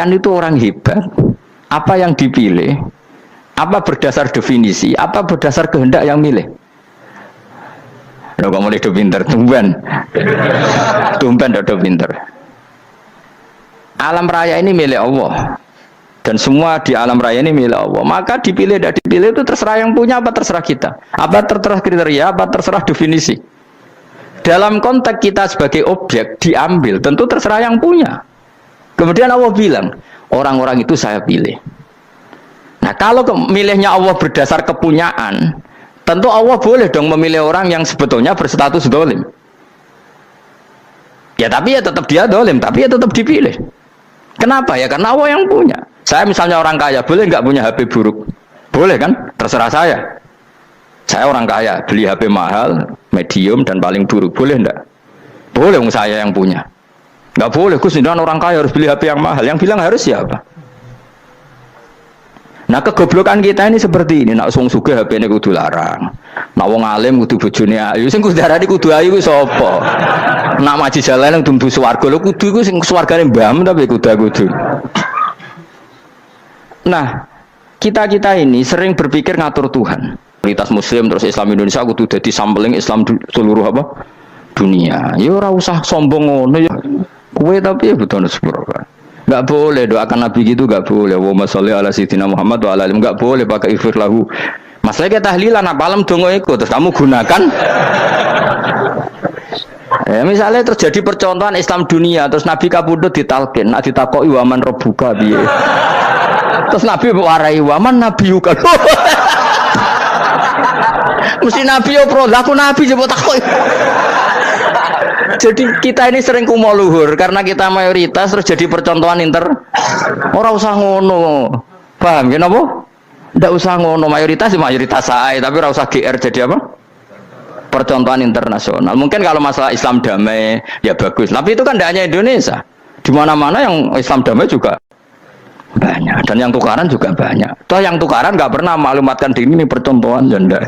Kan itu orang hebat. Apa yang dipilih? Apa berdasar definisi? Apa berdasar kehendak yang milih? Lo kamu udah pinter, tumben udah pinter. Alam raya ini milik Allah, dan semua di alam raya ini milik Allah. Maka dipilih tidak dipilih itu terserah yang punya, apa terserah kita, apa terserah kriteria, apa terserah definisi. Dalam konteks kita sebagai objek diambil, tentu terserah yang punya. Kemudian Allah bilang, orang-orang itu saya pilih. Nah kalau milihnya Allah berdasar kepunyaan, tentu Allah boleh dong memilih orang yang sebetulnya berstatus dolim. Ya tapi ya tetap dia dolim, tapi ya tetap dipilih. Kenapa ya? Karena Allah yang punya. Saya misalnya orang kaya, boleh nggak punya HP buruk? Boleh kan? Terserah saya. Saya orang kaya, beli HP mahal, medium dan paling buruk. Boleh enggak? Boleh, saya yang punya. Nggak boleh, Gus, orang kaya harus beli HP yang mahal. Yang bilang harus siapa? Nah kegoblokan kita ini seperti ini. Nak wong sugih HP-ne kudu larang. Nak wong alim kudu bojone ayu. Sing kudu darani kudu ayu kuwi sapa? Nak maji jalan yang tumbuh swarga lho kudu iku sing swargane mbahmu tapi kudu. Nah, kita ini sering berpikir ngatur Tuhan. Prioritas Muslim terus Islam Indonesia kudu dadi sampling Islam seluruh apa? Dunia. Ya ora usah sombong ngono ya. Kowe tapi ya betul sepuro kan. Enggak boleh doakan Nabi gitu, enggak boleh. Allahumma sholli ala sayyidina Muhammad wa ala alihi, enggak boleh pakai ighfir lahu. Masalahnya tahlilan apa alam donga iku terus kamu gunakan. Misalnya terjadi percontohan Islam dunia terus Nabi kapundhut ditalkin, nak ditakoki waman rabbuka piye. Terus Nabi warai waman nabiyuka. Mesti Nabi yo pro, lah aku Nabi coba takoki. Jadi kita ini sering kumo luhur karena kita mayoritas terus jadi percontohan Ora usah ngono. Paham ya napa? Ndak usah ngono, mayoritas saya, tapi ora usah GR jadi apa? Percontohan internasional. Mungkin kalau masalah Islam damai ya bagus, tapi itu kan tidak hanya Indonesia. Di mana-mana yang Islam damai juga banyak, dan yang tukaran juga banyak. Toh yang tukaran nggak pernah maklumatkan diri ini percontohan janda.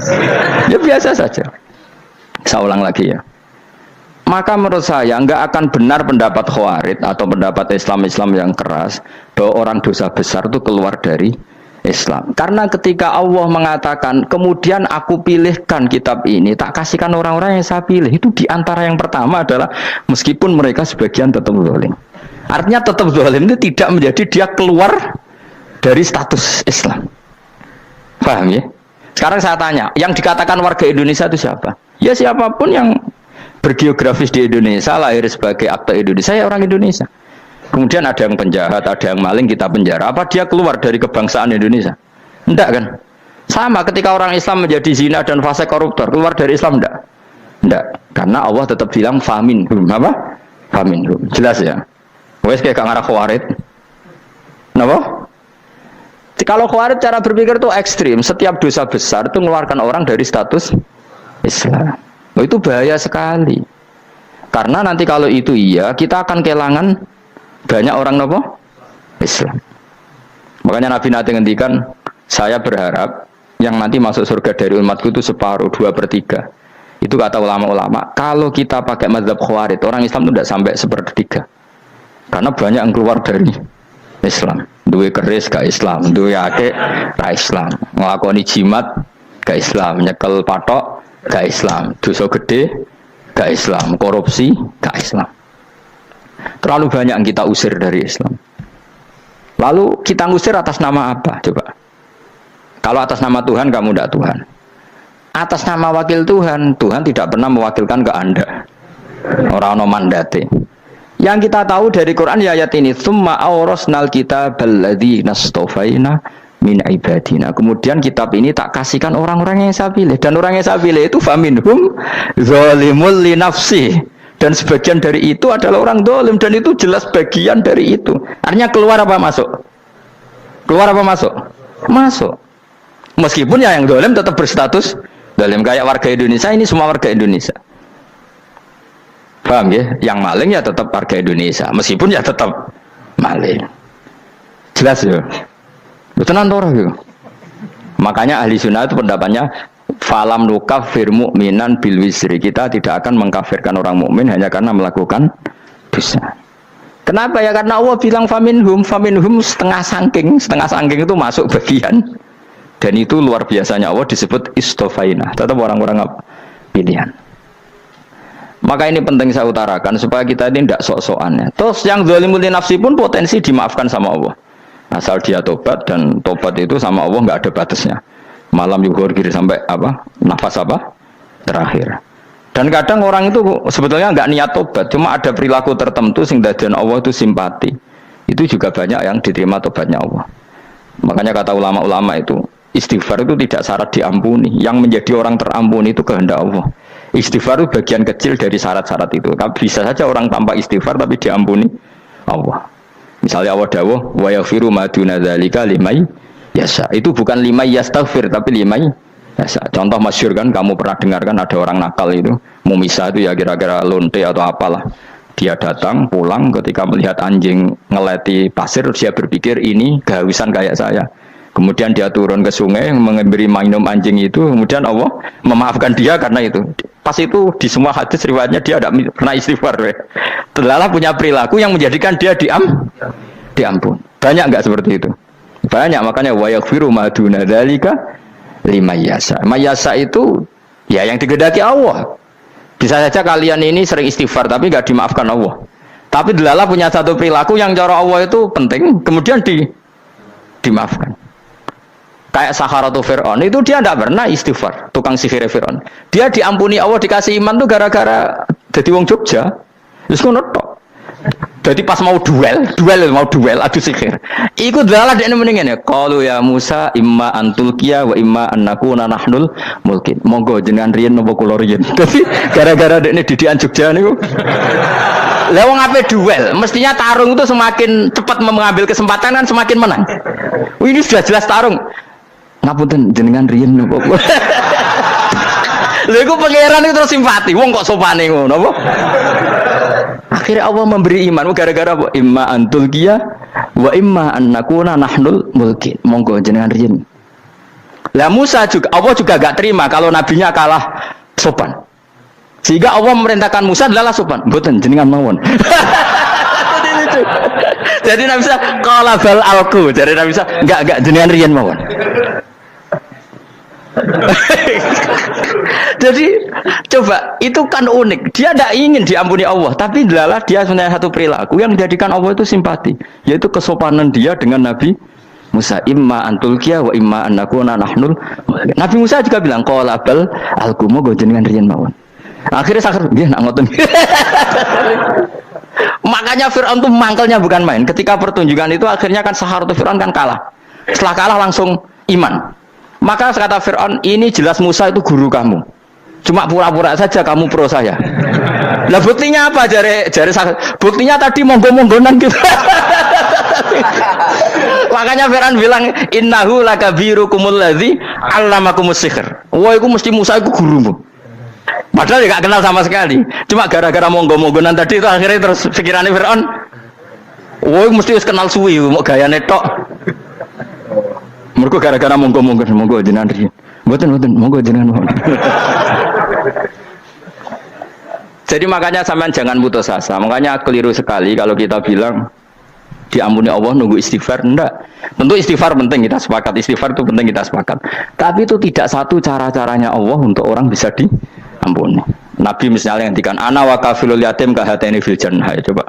Ya biasa saja. Saya ulang lagi ya. Maka menurut saya nggak akan benar pendapat Khawarij atau pendapat Islam yang keras bahwa orang dosa besar itu keluar dari Islam. Karena ketika Allah mengatakan kemudian aku pilihkan kitab ini tak kasihkan orang-orang yang saya pilih, itu diantara yang pertama adalah meskipun mereka sebagian tetap zalim. Artinya tetap zalim itu tidak menjadi dia keluar dari status Islam. Paham ya? Sekarang saya tanya, yang dikatakan warga Indonesia itu siapa? Ya siapapun yang bergeografis di Indonesia, lahir sebagai akte Indonesia, ya orang Indonesia. Kemudian ada yang penjahat, ada yang maling, kita penjara. Apa dia keluar dari kebangsaan Indonesia? Enggak kan? Sama ketika orang Islam menjadi zina dan fase koruptor, keluar dari Islam enggak? Enggak. Karena Allah tetap bilang faminhum. Apa? Faminhum. Jelas ya? Wes kayak ngarah Khawarij. Kenapa? Kalau Khawarij cara berpikir itu ekstrim. Setiap dosa besar itu mengeluarkan orang dari status Islam. Itu bahaya sekali. Karena nanti kalau itu iya, kita akan kehilangan banyak orang nopo Islam. Makanya Nabi nanti ngendikan, saya berharap yang nanti masuk surga dari umatku itu separuh, 2/3. Itu kata ulama-ulama. Kalau kita pakai mazhab Khawarij, orang Islam itu tidak sampai 1/3. Karena banyak yang keluar dari Islam. Duwe keris ke Islam, duwe akeh ke Islam, nglakoni jimat ke Islam, nyekel patok ke Islam, dosa gede ke Islam, korupsi ke Islam. Terlalu banyak yang kita usir dari Islam. Lalu kita ngusir atas nama apa? Coba. Kalau atas nama Tuhan, kamu tidak Tuhan. Atas nama wakil Tuhan, Tuhan tidak pernah mewakilkan ke Anda. Orang-orang mandate. Yang kita tahu dari Quran ya ayat ini, tsumma awrasnal kitabal ladzina astafaina min ibadina. Kemudian kitab ini tak kasihkan orang-orang yang saya pilih, dan orang yang saya pilih itu faminhum zalimul li nafsi, dan sebagian dari itu adalah orang zalim, dan itu jelas bagian dari itu. Artinya keluar apa masuk? Keluar apa masuk? Masuk. Meskipun ya yang zalim tetap berstatus zalim, kayak warga Indonesia ini semua warga Indonesia. Paham ya? Yang maling ya tetap warga Indonesia, meskipun ya tetap maling. Jelas ya? Tenan ora ya. Makanya ahli sunnah itu pendapatnya falam nukafir mu'minan bil wisri. Kita tidak akan mengkafirkan orang mukmin hanya karena melakukan dosa. Kenapa ya? Karena Allah bilang faminhum setengah sangking itu masuk bagian. Dan itu luar biasanya Allah disebut istofaina. Tetap orang-orang pilihan. Maka ini penting saya utarakan supaya kita ini tidak sok-sokan. Terus yang zalimul nafsi pun potensi dimaafkan sama Allah. Asal dia tobat, dan tobat itu sama Allah nggak ada batasnya. Malam yuhur kiri sampai apa? Nafas apa? Terakhir. Dan kadang orang itu sebetulnya nggak niat tobat, cuma ada perilaku tertentu sehingga dan Allah itu simpati. Itu juga banyak yang diterima tobatnya Allah. Makanya kata ulama-ulama itu, istighfar itu tidak syarat diampuni. Yang menjadi orang terampuni itu kehendak Allah. Istighfar itu bagian kecil dari syarat-syarat itu. Tapi bisa saja orang tanpa istighfar tapi diampuni Allah. Misalnya Allah dawuh, wa yaghfiru ma duna dzalika liman yasha. Itu bukan liman yastaghfir tapi liman yasha. Contoh masyhur kan, kamu pernah dengarkan ada orang nakal itu, mau misah itu ya kira-kira lonte atau apalah. Dia datang pulang ketika melihat anjing ngeleti pasir, dia berpikir ini kehausan kayak saya. Kemudian dia turun ke sungai memberi minum anjing itu, kemudian Allah memaafkan dia karena itu. Pas itu di semua hadis riwayatnya dia tidak pernah istighfar. Telah punya perilaku yang menjadikan dia diampun. Banyak enggak seperti itu? Banyak, makanya wa yaghfiru ma duna dzalika liman yasha. Mayasa itu ya yang digedaki Allah. Bisa saja kalian ini sering istighfar tapi enggak dimaafkan Allah. Tapi delalah punya satu perilaku yang cara Allah itu penting, kemudian dimaafkan. Kayak Saharatu Fir'aun itu dia tidak pernah istighfar, tukang sihir Fir'aun. Dia diampuni Allah, dikasih iman tuh gara-gara jadi wong Jogja. Terus ngono tok. Jadi pas mau duel adu sihir. Iku dalah dekne mendingan ya. Qalu ya Musa imma antulqiya wa imma annakuna nahnul mulkin. Monggo jenengan riyen napa kula riyen. Dadi gara-gara dekne didikan Jogja niku. Lah wong ape duel, mestinya tarung itu semakin cepat mengambil kesempatan kan semakin menang. Ini sudah jelas tarung. Ngapunten jenengan riyen napa. Lha iku pangeran itu terus simpati. Wong kok sopane ngono apa? Akhirnya Allah memberi iman gara-gara apa? Imma antul qiya wa imma annakuna nahnul mulkin. Monggo jenengan riyen. Lah Musa juga Allah juga enggak terima kalau nabinya kalah sopan. Sehingga Allah memerintahkan Musa adalah sopan. Mboten jenengan mawon. Jadi Nabi Musa qala bal alqu. Jadi Nabi Musa enggak jenengan riyen mawon. Jadi coba itu kan unik. Dia tidak ingin diampuni Allah, tapi adalah dia punya satu perilaku yang menjadikan Allah itu simpati, yaitu kesopanan dia dengan Nabi Musa. Imma antulqiya wa imma annakuna nahnul. Nabi Musa juga bilang qala bal alqu moga jenengan riyen mawon. Akhirnya sakar nggih nak ngoten. Makanya Fir'aun itu mangkelnya bukan main. Ketika pertunjukan itu akhirnya kan Saharatu Fir'aun kan kalah. Setelah kalah langsung iman. Maka kata Fir'aun, ini jelas Musa itu guru kamu. Cuma pura-pura saja kamu pro saya. Lah buktinya apa? Jari buktinya tadi monggo-monggonan gitu. Makanya Fir'aun bilang, innahu lakabirukumul ladzi 'allamakumus sihr. Wah, itu mesti Musa itu gurumu. Padahal dia gak kenal sama sekali. Cuma gara-gara monggo-monggonan tadi itu akhirnya terus pikirannya Fir'aun, wah, mesti harus kenal suwi, mau gayane tok. Mereka gara-gara monggo jenengan riyen. Mboten monggo jenengan mawon. Jadi makanya sampean jangan putus asa. Makanya keliru sekali kalau kita bilang diampuni Allah nunggu istighfar. Enggak. Tentu istighfar penting, kita sepakat. Istighfar itu penting, kita sepakat. Tapi itu tidak satu cara-caranya Allah untuk orang bisa diampuni. Nabi misalnya ngendikan ana wa kafilul yatim kahataini fil jannah. Coba.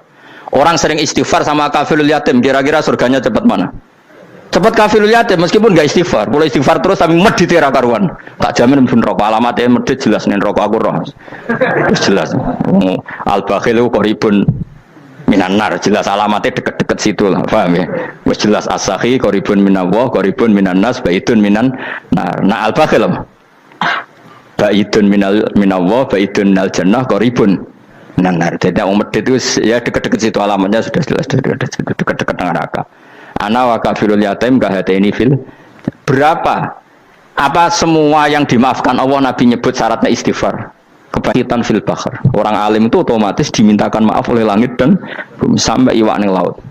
Orang sering istighfar sama kafilul yatim, kira-kira surganya cepat mana? Cepat kafirul yatim meskipun enggak istighfar. Boleh istighfar terus tapi medit ra karuan. Tak jamin pun rokok alamatnya medit jelas nen rokok aku roh. Jelas. Al-bakhil qaribun minan nar, jelas alamatnya deket-deket situ lah, paham ya? Wis jelas as-sakhi qaribun minallah, qaribun minan nas, baidun minan nar. Nah al-bakhil apa? Baidun minallah, baidun minal jannah, qaribun minan nar. Jadi yang medit itu ya deket-deket situ alamatnya sudah jelas deket-deket neraka. Ana wa kafirul yatim kahataini fil. Berapa? Apa semua yang dimaafkan Allah Nabi nyebut syaratnya istighfar. Kebakitan fil bahr. Orang alim itu otomatis dimintakan maaf oleh langit dan bumi sampai iwak ning laut.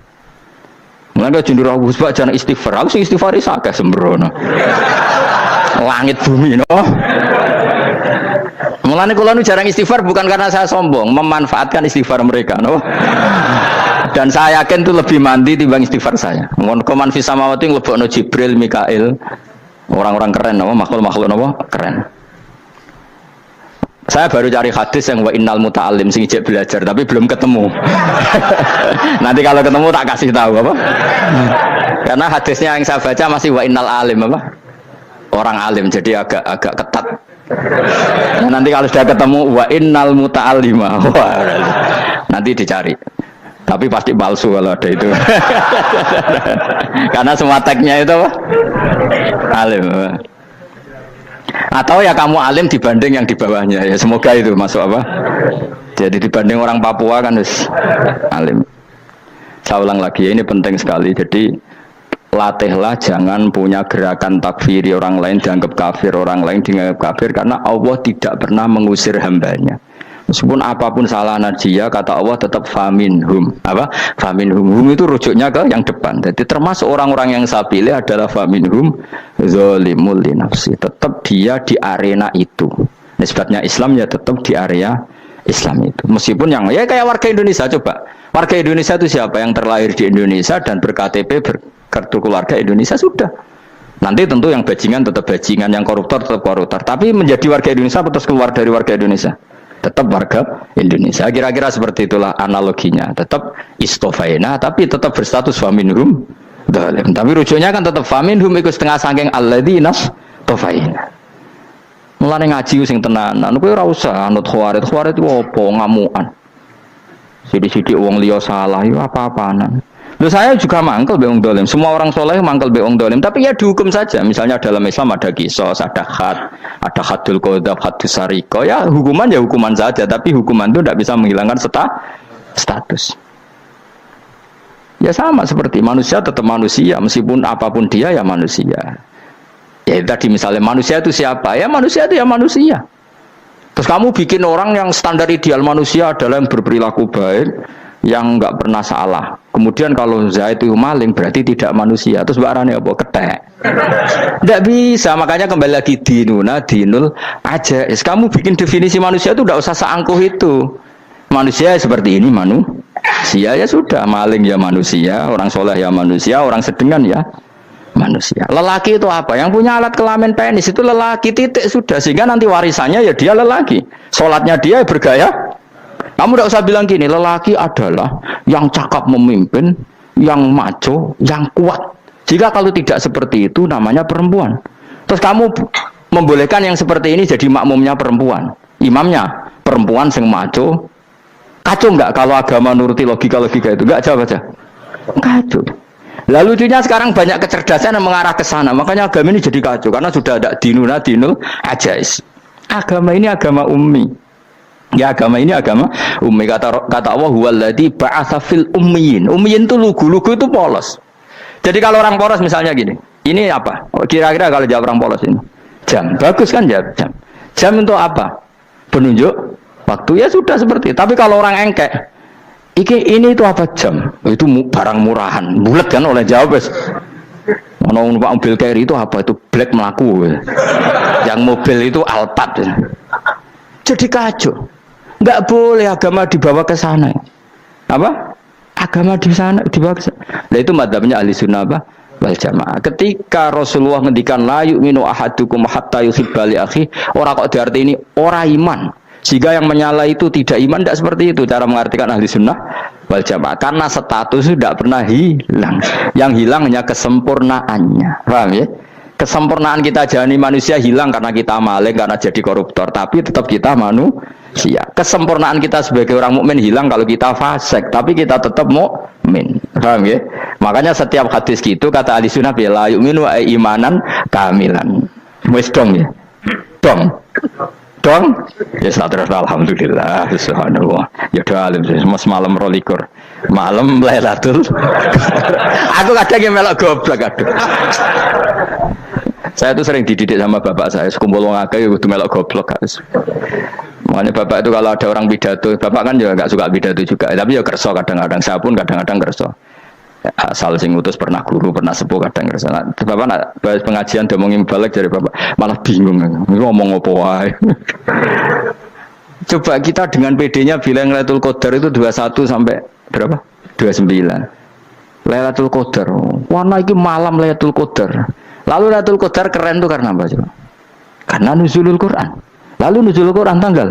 Mulane jendur aku sebab jangan istighfar. Aku sing istighfar is akeh sembrono. Langit bumi no. Mulane kula nu jarang istighfar bukan karena saya sombong, memanfaatkan istighfar mereka no. Dan saya yakin itu lebih mandi timbang istighfar saya. Ngon koman fis samawati nglebokno Jibril, Mikail. Orang-orang keren apa makhluk-makhluk apa keren. Saya baru cari hadis yang wa innal muta'allim sing ijek belajar tapi belum ketemu. Nanti kalau ketemu tak kasih tahu apa. Karena hadisnya yang saya baca masih wa innal alim apa? Orang alim jadi agak ketat. Nah, nanti kalau sudah ketemu wa innal muta'allima. Wah, nanti dicari. Tapi pasti palsu kalau ada itu. Karena semua tagnya itu apa? Alim. Atau ya kamu alim dibanding yang di bawahnya ya semoga itu masuk apa? Jadi dibanding orang Papua kan harus alim. Saya ulang lagi ya, ini penting sekali. Jadi latihlah jangan punya gerakan takfiri orang lain dianggap kafir, orang lain dianggap kafir karena Allah tidak pernah mengusir hambanya. Meskipun apapun salah najiyah kata Allah tetap faminhum. Apa? Faminhum. Hum itu rujuknya ke yang depan. Jadi termasuk orang-orang yang saya pilih adalah faminhum zalimul li nafsi. Tetap dia di arena itu. Nisbatnya Islam ya tetap di area Islam itu. Meskipun yang ya kayak warga Indonesia coba. Warga Indonesia itu siapa yang terlahir di Indonesia dan berKTP berkartu keluarga Indonesia sudah. Nanti tentu yang bajingan tetap bajingan, yang koruptor tetap koruptor. Tapi menjadi warga Indonesia terus keluar dari warga Indonesia. Tetap warga Indonesia. Kira-kira seperti itulah analoginya. Tetap istofaina, tapi tetap berstatus faminhum dhalim. Tapi rujuknya kan tetap faminhum ikut setengah sangking alladzinas tofaina. Mulane ngaji sing tenanan, kowe ora usah anut khawarit. Khawarit itu apa ngamukan. Sidik-sidik wong liya salah yo apa-apaan. Loh saya juga mangkel be wong dolim. Semua orang soleh mangkel be wong dolim. Tapi ya dihukum saja. Misalnya dalam Islam ada kisos, ada hadul qadzaf, hadus sariko. Ya hukuman saja. Tapi hukuman itu tidak bisa menghilangkan status. Ya sama seperti manusia tetap manusia. Meskipun apapun dia ya manusia. Ya tadi misalnya manusia itu siapa? Ya manusia itu ya manusia. Terus kamu bikin orang yang standar ideal manusia adalah yang berperilaku baik, yang nggak pernah salah. Kemudian kalau Zaid itu maling berarti tidak manusia. Terus barangnya apa? Ketek. Tidak bisa. Makanya kembali lagi dinul aja. Kamu bikin definisi manusia itu tidak usah seangkuh itu. Manusia seperti ini manusia ya sudah. Maling ya manusia, orang soleh ya manusia, orang sedengan ya manusia. Lelaki itu apa? Yang punya alat kelamin penis itu lelaki titik sudah. Sehingga nanti warisannya ya dia lelaki. Sholatnya dia bergaya. Kamu tidak usah bilang gini, lelaki adalah yang cakap memimpin, yang maco, yang kuat. Jika kalau tidak seperti itu namanya perempuan. Terus kamu membolehkan yang seperti ini jadi makmumnya perempuan. Imamnya perempuan sing maco. Kacau enggak kalau agama nuruti logika-logika itu? Enggak jawab aja. Kacau. Lalu lucunya sekarang banyak kecerdasan yang mengarah ke sana. Makanya agama ini jadi kacau karena sudah ada dinul ajais. Agama ini agama ummi. Ya agama ini agama ummi. Kata Allah huwallazi ba'atsa fil ummiyin. Ummiyin itu lugu itu polos. Jadi kalau orang polos misalnya gini. Ini apa? Kira-kira kalau jawab orang polos ini. Jam. Bagus kan jawab jam. Jam untuk apa? Penunjuk waktu ya sudah seperti itu. Tapi kalau orang engkek ini itu apa jam? Itu barang murahan. Bulat kan oleh jawab. Mau numpak mobil carry itu apa? Itu black melaku. Yang mobil itu Alphard. Jadi kacau. Enggak boleh agama dibawa ke sana. Apa? Agama di sana dibawa ke sana. Nah itu madzhabnya ahli sunnah apa? Wal jamaah. Ketika Rasulullah ngendikan la yu'minu ahadukum hatta yuhibba li akhi, ora kok diarti ini ora iman. Sehingga yang menyala itu tidak iman, tidak seperti itu cara mengartikan ahli sunnah wal jamaah. Karena status tidak pernah hilang. Yang hilang hanya kesempurnaannya. Paham ya? Kesempurnaan kita jadi manusia hilang karena kita maling, karena jadi koruptor. Tapi tetap kita manusia. Kesempurnaan kita sebagai orang mukmin hilang kalau kita fasik. Tapi kita tetap mukmin. Paham ya? Makanya setiap hadis gitu kata ahli sunnah la yu'minu imanan kamilan. Wis dong ya? Dong? Ya terus alhamdulillah subhanallah. Ya doa alim mas malam rolikur. Malam Lailatul. Aku kadang yang melok goblok aduh. Saya tuh sering dididik sama bapak saya, sekumpul wong akeh kudu melok goblok guys. Makanya bapak itu kalau ada orang pidato, bapak kan juga enggak suka pidato juga, tapi ya kerso kadang-kadang, saya pun kadang-kadang kerso. Asal sing utus pernah guru, pernah sepuh kadang kerso. Nah, bapak nak bahas pengajian ngomongin balik dari bapak, malah bingung ngomong apa wae. Coba kita dengan PD-nya bilang Lailatul Qadar itu 21 sampai berapa? 29. Lailatul Qadar. Warna iki malam Lailatul Qadar. Lalu Lailatul Qadar keren tuh karena apa coba? Karena nuzulul Quran. Lalu nuzulul Quran tanggal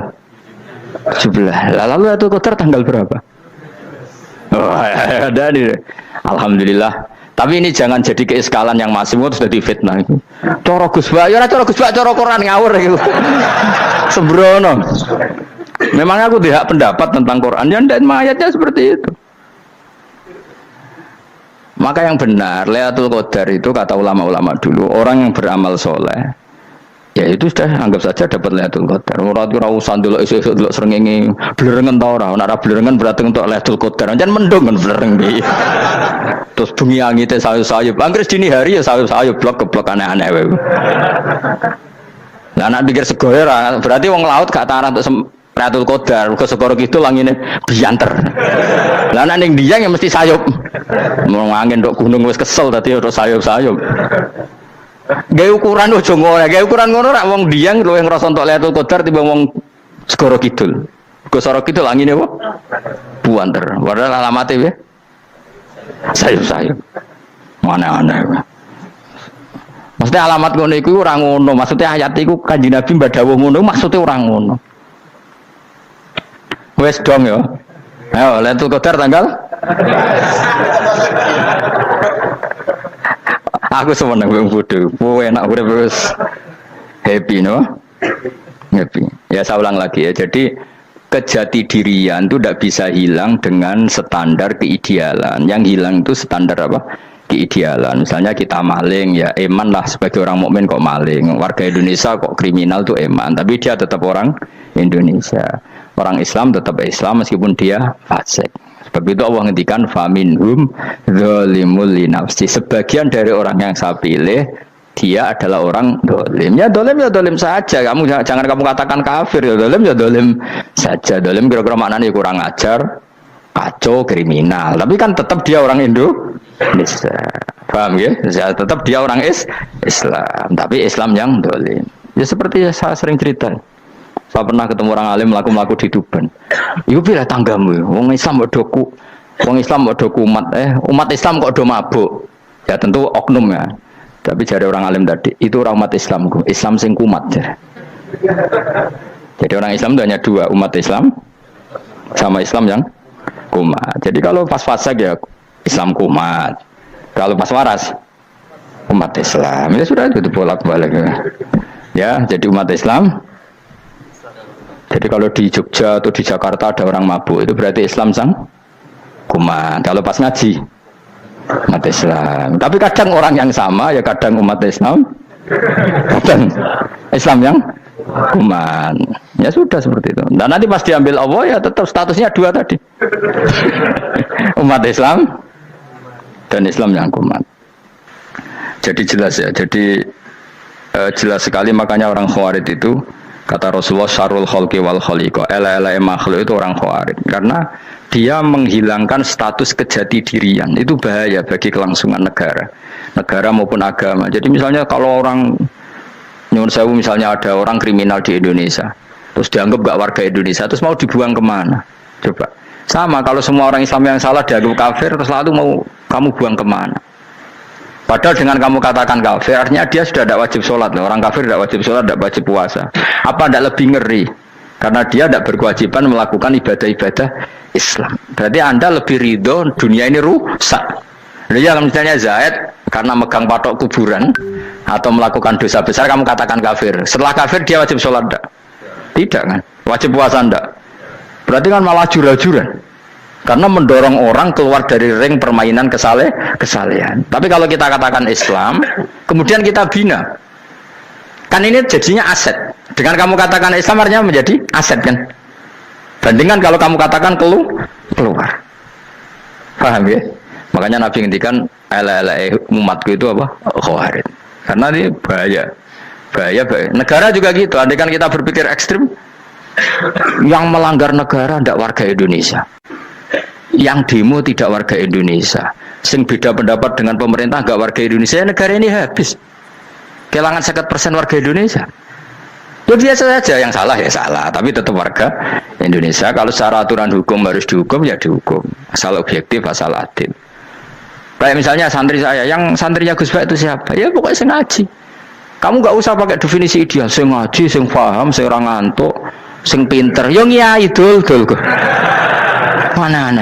17. Lalu Lailatul Qadar tanggal berapa? Oh, ada nih. Alhamdulillah. Tapi ini jangan jadi keiskalan yang masih sudah difitnah itu. Coro Gus Bak, ya coro Gus Bak, coro Quran ngawur gitu. Sembrono. Memang aku tidak pendapat tentang Quran, ya dan ayatnya seperti itu. Maka yang benar, Lailatul Qadar itu kata ulama-ulama dulu, orang yang beramal soleh, ya itu sudah anggap saja dapat Lailatul Qadar. Ora usah ndelok esuk-esuk ndelok srengenge blerengen ta ora. Nek ora blerengen berarti untuk Lailatul Qadar. Jan mendung kan blereng iki. Terus bengi angite sayup-sayup. Anggere dini hari ya sayup-sayup blok-blok aneh-aneh wae. Lah nek pikir segoyo ora, berarti wong laut gak tarah untuk Lailatul Qadar. Ke segoro kidul langine bianter. Lah nek ning Dieng ya mesti sayup. Mau angin ndok gunung wis kesel dadi ora sayup-sayup. Gaya ukuran ojo ngono, gaya ukuran ngono rak wong Dieng luwih ngrasa entuk Lailatul Qadar timbang wong segoro kidul. Segoro kidul angine apa? Buanter. Padahal alamate piye? Sayup-sayup. Mana-mana. Maksudnya alamat ngono iku ora ngono, maksudnya ayat iku Kanjeng Nabi mbadhawuh ngono, maksudnya ora ngono. Wes dong ya. Ayo Lailatul Qadar tanggal. Aku seneng wong bodho. Kowe enak urip terus happy no? Happy. Ya saya ulang lagi ya. Jadi kejati dirian itu tidak bisa hilang dengan standar keidealan. Yang hilang itu standar apa? Keidealan. Misalnya kita maling ya eman lah sebagai orang mukmin kok maling. Warga Indonesia kok kriminal tuh eman, tapi dia tetap orang Indonesia. Orang Islam tetap Islam meskipun dia fasik. Sebab itu Allah ngendikan faminhum zalimul linafsi. Sebagian dari orang yang saya pilih dia adalah orang dolim. Ya dolim saja. Kamu jangan kamu katakan kafir ya dolim saja. Dolim kira-kira maknanya kurang ajar, kacau, kriminal. Tapi kan tetap dia orang Indonesia. Paham ya? Tetap dia orang Islam. Tapi Islam yang dolim. Ya seperti saya sering cerita. Saya pernah ketemu orang alim melaku di Tuban. Iku pilih tanggamu. Wong Islam kok doku. Wong Islam kok doku umat Islam kok do mabuk. Ya tentu oknum ya. Tapi jari orang alim tadi, itu orang umat Islamku. Islam sing kumat. Jadi orang Islam itu hanya dua, umat Islam sama Islam yang kumat. Jadi kalau pas fasik ya Islam kumat. Kalau pas waras umat Islam. Ya sudah itu bolak-balik. Ya, jadi umat Islam. Jadi kalau di Jogja atau di Jakarta ada orang mabuk, itu berarti Islam sang kumat. Kalau pas ngaji, umat Islam. Tapi kadang orang yang sama, ya kadang umat Islam, kadang Islam yang kumat. Ya sudah seperti itu. Dan nanti pas diambil Allah, ya tetap statusnya dua tadi. Umat Islam dan Islam yang kumat. Jadi jelas ya. Jadi jelas sekali makanya orang Khawarij itu kata Rasulullah syarrul khalqi wal khaliqa, ela-ela makhluk itu orang Khawarij karena dia menghilangkan status kejati dirian. Itu bahaya bagi kelangsungan negara maupun agama. Jadi misalnya kalau orang nyuwun sewu, misalnya ada orang kriminal di Indonesia terus dianggap gak warga Indonesia, terus mau dibuang kemana? Coba sama kalau semua orang Islam yang salah dianggap kafir, terus lalu mau kamu buang kemana? Padahal dengan kamu katakan kafir, artinya dia sudah tidak wajib sholat. Orang kafir tidak wajib sholat, tidak wajib puasa. Apa tidak lebih ngeri? Karena dia tidak berkewajiban melakukan ibadah-ibadah Islam. Berarti Anda lebih ridho dunia ini rusak. Jadi kalau misalnya Zaid karena megang patok kuburan atau melakukan dosa besar, kamu katakan kafir. Setelah kafir dia wajib sholat tidak? Tidak kan? Wajib puasa tidak? Berarti kan malah jura-jura. Karena mendorong orang keluar dari ring permainan kesalehan. Tapi kalau kita katakan Islam, kemudian kita bina, kan ini jadinya aset. Dengan kamu katakan Islam artinya menjadi aset kan. Bandingkan kalau kamu katakan keluar. Paham ya? Makanya Nabi ngendikan ala umatku itu apa? Khawarij. Karena ini bahaya. Negara juga gitu. Andaikan kita berpikir ekstrim, yang melanggar negara tidak warga Indonesia. Yang demo tidak warga Indonesia, sing beda pendapat dengan pemerintah gak warga Indonesia, negara ini habis kehilangan 50% warga Indonesia. Ya biasa saja, yang salah ya salah, tapi tetap warga Indonesia. Kalau secara aturan hukum harus dihukum ya dihukum, asal objektif, asal adil. Kayak misalnya santri saya, yang santrinya Gus Bak itu siapa? Ya pokoknya sing ngaji. Kamu nggak usah pakai definisi ideal, sing ngaji, sing paham, sing ora ngantuk, sing pinter. Yo ngiyai dul kok. Mana.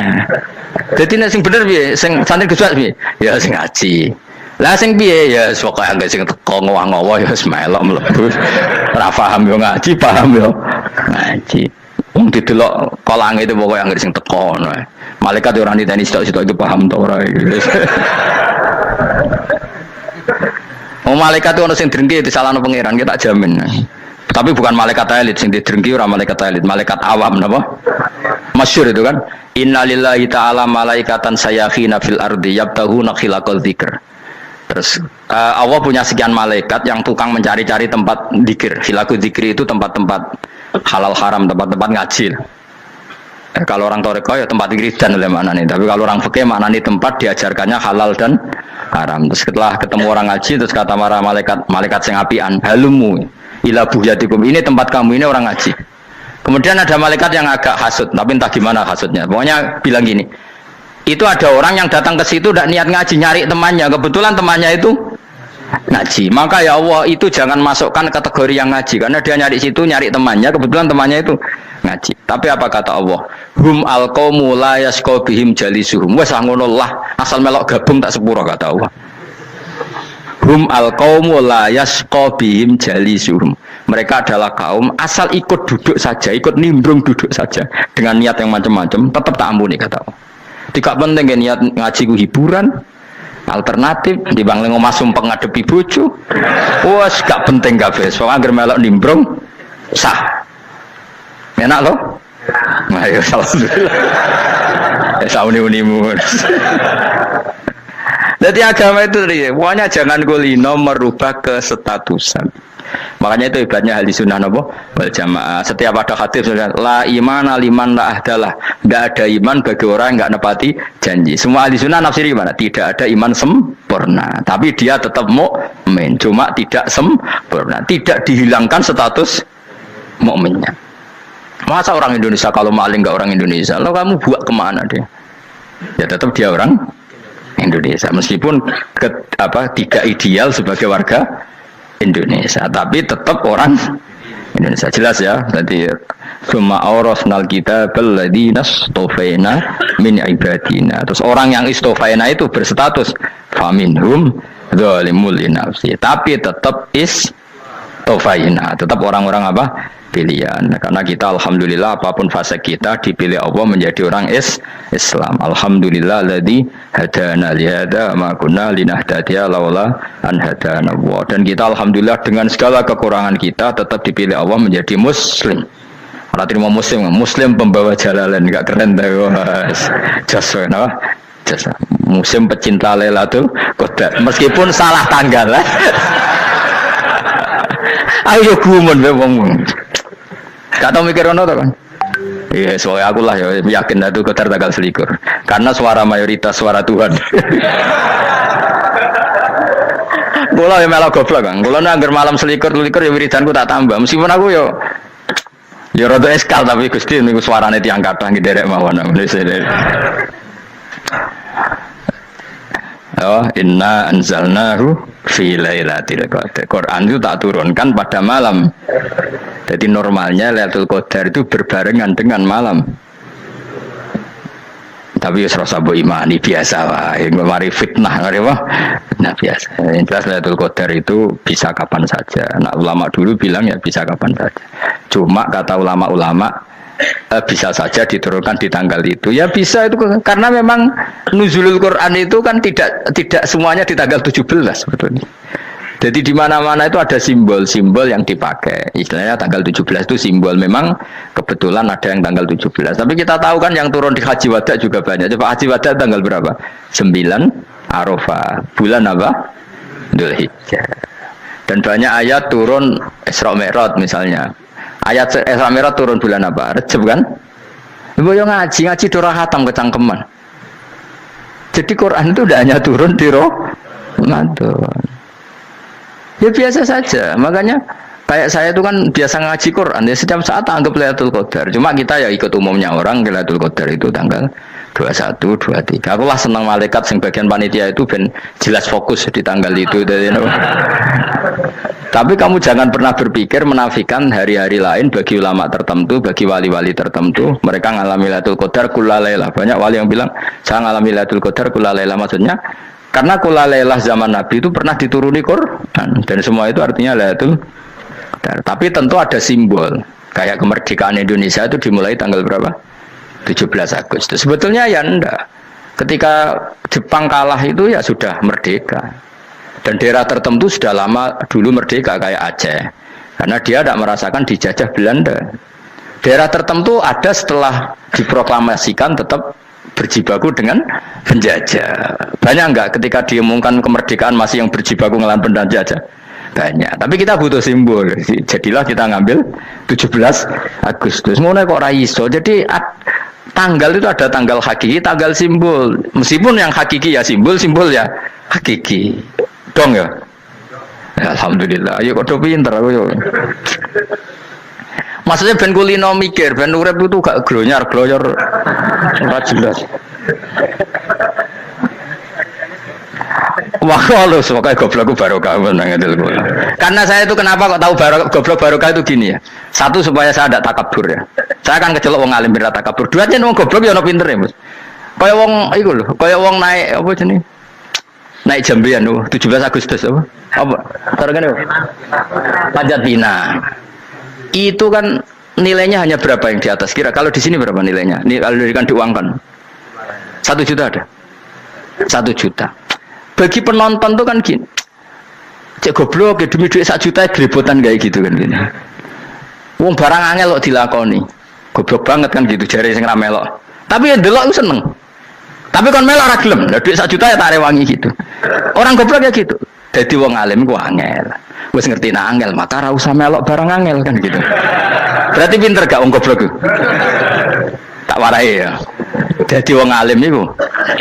Jadi nek sing bener piye? Sing santri Gus Bak piye? Ya sing ngaji. Lah sing piye ya pokoke anggere sing teko ngowah-ngowah ya melok mlebu. Ora paham yo ngaji, paham yo ngaji. Wong didelok kolange itu pokoke anggere sing teko ngono. Malaikat ora niteni sitok-sitok itu paham ta ora. Malaikat itu ono sing drengki disalahno pangeran kita jamin. Tapi bukan malaikat elit sing didrengki ora malaikat elit, malaikat awam napa? Masyhur itu kan. Innalillahi ta'ala malaikatan sayakhina fil ardi yabtahuna khilaqal dzikr. Terus Allah punya sekian malaikat yang tukang mencari-cari tempat dzikir. Khilaqul dzikri itu tempat-tempat halal haram, tempat-tempat ngaji. Kalau orang toreko ya tempat wiridan oleh maknanya. Tapi kalau orang fikih maknanya tempat diajarkannya halal dan haram. Terus setelah ketemu orang ngaji, terus kata para malaikat sing apian, halumu ila buhyatikum, ini tempat kamu, ini orang ngaji. Kemudian ada malaikat yang agak hasud, tapi entah gimana hasudnya. Pokoknya bilang gini, itu ada orang yang datang ke situ tidak niat ngaji, nyari temannya. Kebetulan temannya itu ngaji. Maka ya Allah, itu jangan masukkan kategori yang ngaji, karena dia nyari situ, nyari temannya. Kebetulan temannya itu ngaji. Tapi apa kata Allah? Hum alqaumu la yasqa bihim jalisuhum. Wes ngono lah, asal melok gabung tak sepuro kata Allah. Hum alqaumu la yasqa bihim jalisuhum. Mereka adalah kaum asal ikut duduk saja, ikut nimbrung duduk saja dengan niat yang macam-macam, tetap tak ampuni kata Allah. Tidak penting niat ngaji ku hiburan, alternatif di bangling omah sumpah ngadepi bojo. Wes gak penting kabeh. Soale anggere melok nimbrung sah. Enak loh? Nah, ya alhamdulillah. Sauni-unimu. Jadi agama itu pokoknya jangan kulino merubah kesestatusan. Makanya itu hebatnya ahli sunnah wal jamaah. Setiap ada hadis la imana liman la ahdalah. Tidak ada iman bagi orang yang enggak nepati janji. Semua ahli sunnah nafsiri gimana? Tidak ada iman sempurna, tapi dia tetap mukmin, cuma tidak sempurna. Tidak dihilangkan status mukminnya. Masa orang Indonesia kalau maling nggak orang Indonesia? Lo kamu buat kemana dia? Ya tetap dia orang Indonesia, meskipun tidak ideal sebagai warga Indonesia, tapi tetap orang Indonesia. Jelas ya. Tadi summa awrasnal kitabal ladzina istofaina min ibadina. Terus orang yang istofaina itu berstatus faminhum zalimul linafsi, tapi tetap istofaina, tetap orang-orang apa? Pilihan. Karena kita alhamdulillah apapun fase kita dipilih Allah menjadi orang Islam. Alhamdulillah alladzi hadana li hadza ma kunna linahtadiya laula an hadana Allah. Dan kita alhamdulillah dengan segala kekurangan kita tetap dipilih Allah menjadi muslim. Ora terima muslim pembawa jalalan, enggak keren ta Mas. Jasa no? Jasa. Muslim pecinta Lailatul Qadar. Meskipun salah tanggal. Ayo gumun be wong. Gak tau mikir ono to kan? Iya, soalnya aku lah ya yakin itu Qadar tanggal 21. Karena suara mayoritas suara Tuhan. Kula ya malah goblok kan. Kula nek anggar malam 21 ya wiridanku tak tambah. Meskipun aku ya rada eskal tapi Gusti niku suarane tiyang kathah nderek mawon. Oh, inna anzalnahu fi lailatul qadar. Quran itu tak turunkan pada malam. Jadi normalnya Lailatul Qadar itu berbarengan dengan malam. Tapi ya serasa bu imani biasa lah. Yang mari fitnah, ngari wah. Nah biasa. Yang jelas Lailatul Qadar itu bisa kapan saja. Nah ulama dulu bilang ya bisa kapan saja. Cuma kata ulama-ulama bisa saja diturunkan di tanggal itu. Ya bisa itu karena memang nuzulul Quran itu kan tidak semuanya di tanggal 17 sebetulnya. Jadi di mana-mana itu ada simbol-simbol yang dipakai. Istilahnya tanggal 17 itu simbol, memang kebetulan ada yang tanggal 17. Tapi kita tahu kan yang turun di Haji Wada juga banyak. Coba Haji Wada tanggal berapa? 9 Arafah. Bulan apa? Dzulhijjah. Dan banyak ayat turun Isra Mi'raj misalnya. Ayat Isra Mi'raj turun bulan apa? Rejab kan? Ibu yang ngaji dorah hatam kecangkeman. Jadi Quran itu tidak hanya turun di Ramadan. Ya biasa saja. Makanya Kayak saya itu kan biasa ngaji Quran, ya setiap saat anggap Lailatul Qadar. Cuma kita ya ikut umumnya orang, Lailatul Qadar itu tanggal 21, 23. Aku lah senang malaikat sing bagian panitia itu ben jelas fokus di tanggal itu. Tapi kamu jangan pernah berpikir menafikan hari-hari lain bagi ulama tertentu, bagi wali-wali tertentu. Mereka ngalami Lailatul Qadar kullalaila. Banyak wali yang bilang, saya ngalami Lailatul Qadar kullalaila. Maksudnya, karena kullalaila zaman Nabi itu pernah dituruni Quran. Dan semua itu artinya Lailatul Qadar. Tapi tentu ada simbol. Kayak kemerdekaan Indonesia itu dimulai tanggal berapa? 17 Agustus. Sebetulnya ya enggak. Ketika Jepang kalah itu ya sudah merdeka. Dan daerah tertentu sudah lama dulu merdeka kayak Aceh. Karena dia tidak merasakan dijajah Belanda. Daerah tertentu ada setelah diproklamasikan tetap berjibaku dengan penjajah. Banyak enggak ketika diumumkan kemerdekaan masih yang berjibaku ngelawan penjajah? Banyak. Tapi kita butuh simbol. Jadilah kita ngambil 17 Agustus. Mulai kok raiso. Jadi tanggal itu ada tanggal hakiki, tanggal simbol. Meskipun yang hakiki ya simbol, simbol ya hakiki. Dong ya. Ya alhamdulillah. Ayo kok pinter aku yo. Maksudnya ben kulino mikir, ben urip itu gak glonyar-glonyor ora jelas. Wah, lu semoga goblokku barokah menang itu. Karena saya itu kenapa kok tahu goblok barokah itu gini ya. Satu supaya saya tidak takabur ya. Saya akan kecelok wong alim berat takabur. Dua aja wong goblok ya ono pinter ya, Mas. Kaya wong iku lho, kaya wong naik apa jenenge? Naik jambian lho, 17 Agustus apa? Apa? Targane apa? Panjat Pinang. Itu kan nilainya hanya berapa yang di atas kira? Kalau di sini berapa nilainya? Ini kalau diberikan diuangkan. 1 juta ada. 1 juta. Bagi penonton tuh kan gini, cek goblok ya demi duit 1 juta grebotan kayak gitu kan gini. Wong barang angel kok dilakoni, goblok banget kan gitu jari sing ra melok. Tapi ya delok itu seneng. Tapi kon melok ora gelem, lah duit 1 juta ya tak rewangi gitu. Orang goblok ya gitu. Jadi wong alim ku angel. Wis ngerti nak angel maka ora usah melok barang angel kan gitu. Berarti pinter gak wong goblok ku? Tak warai ya. Jadi wong alim itu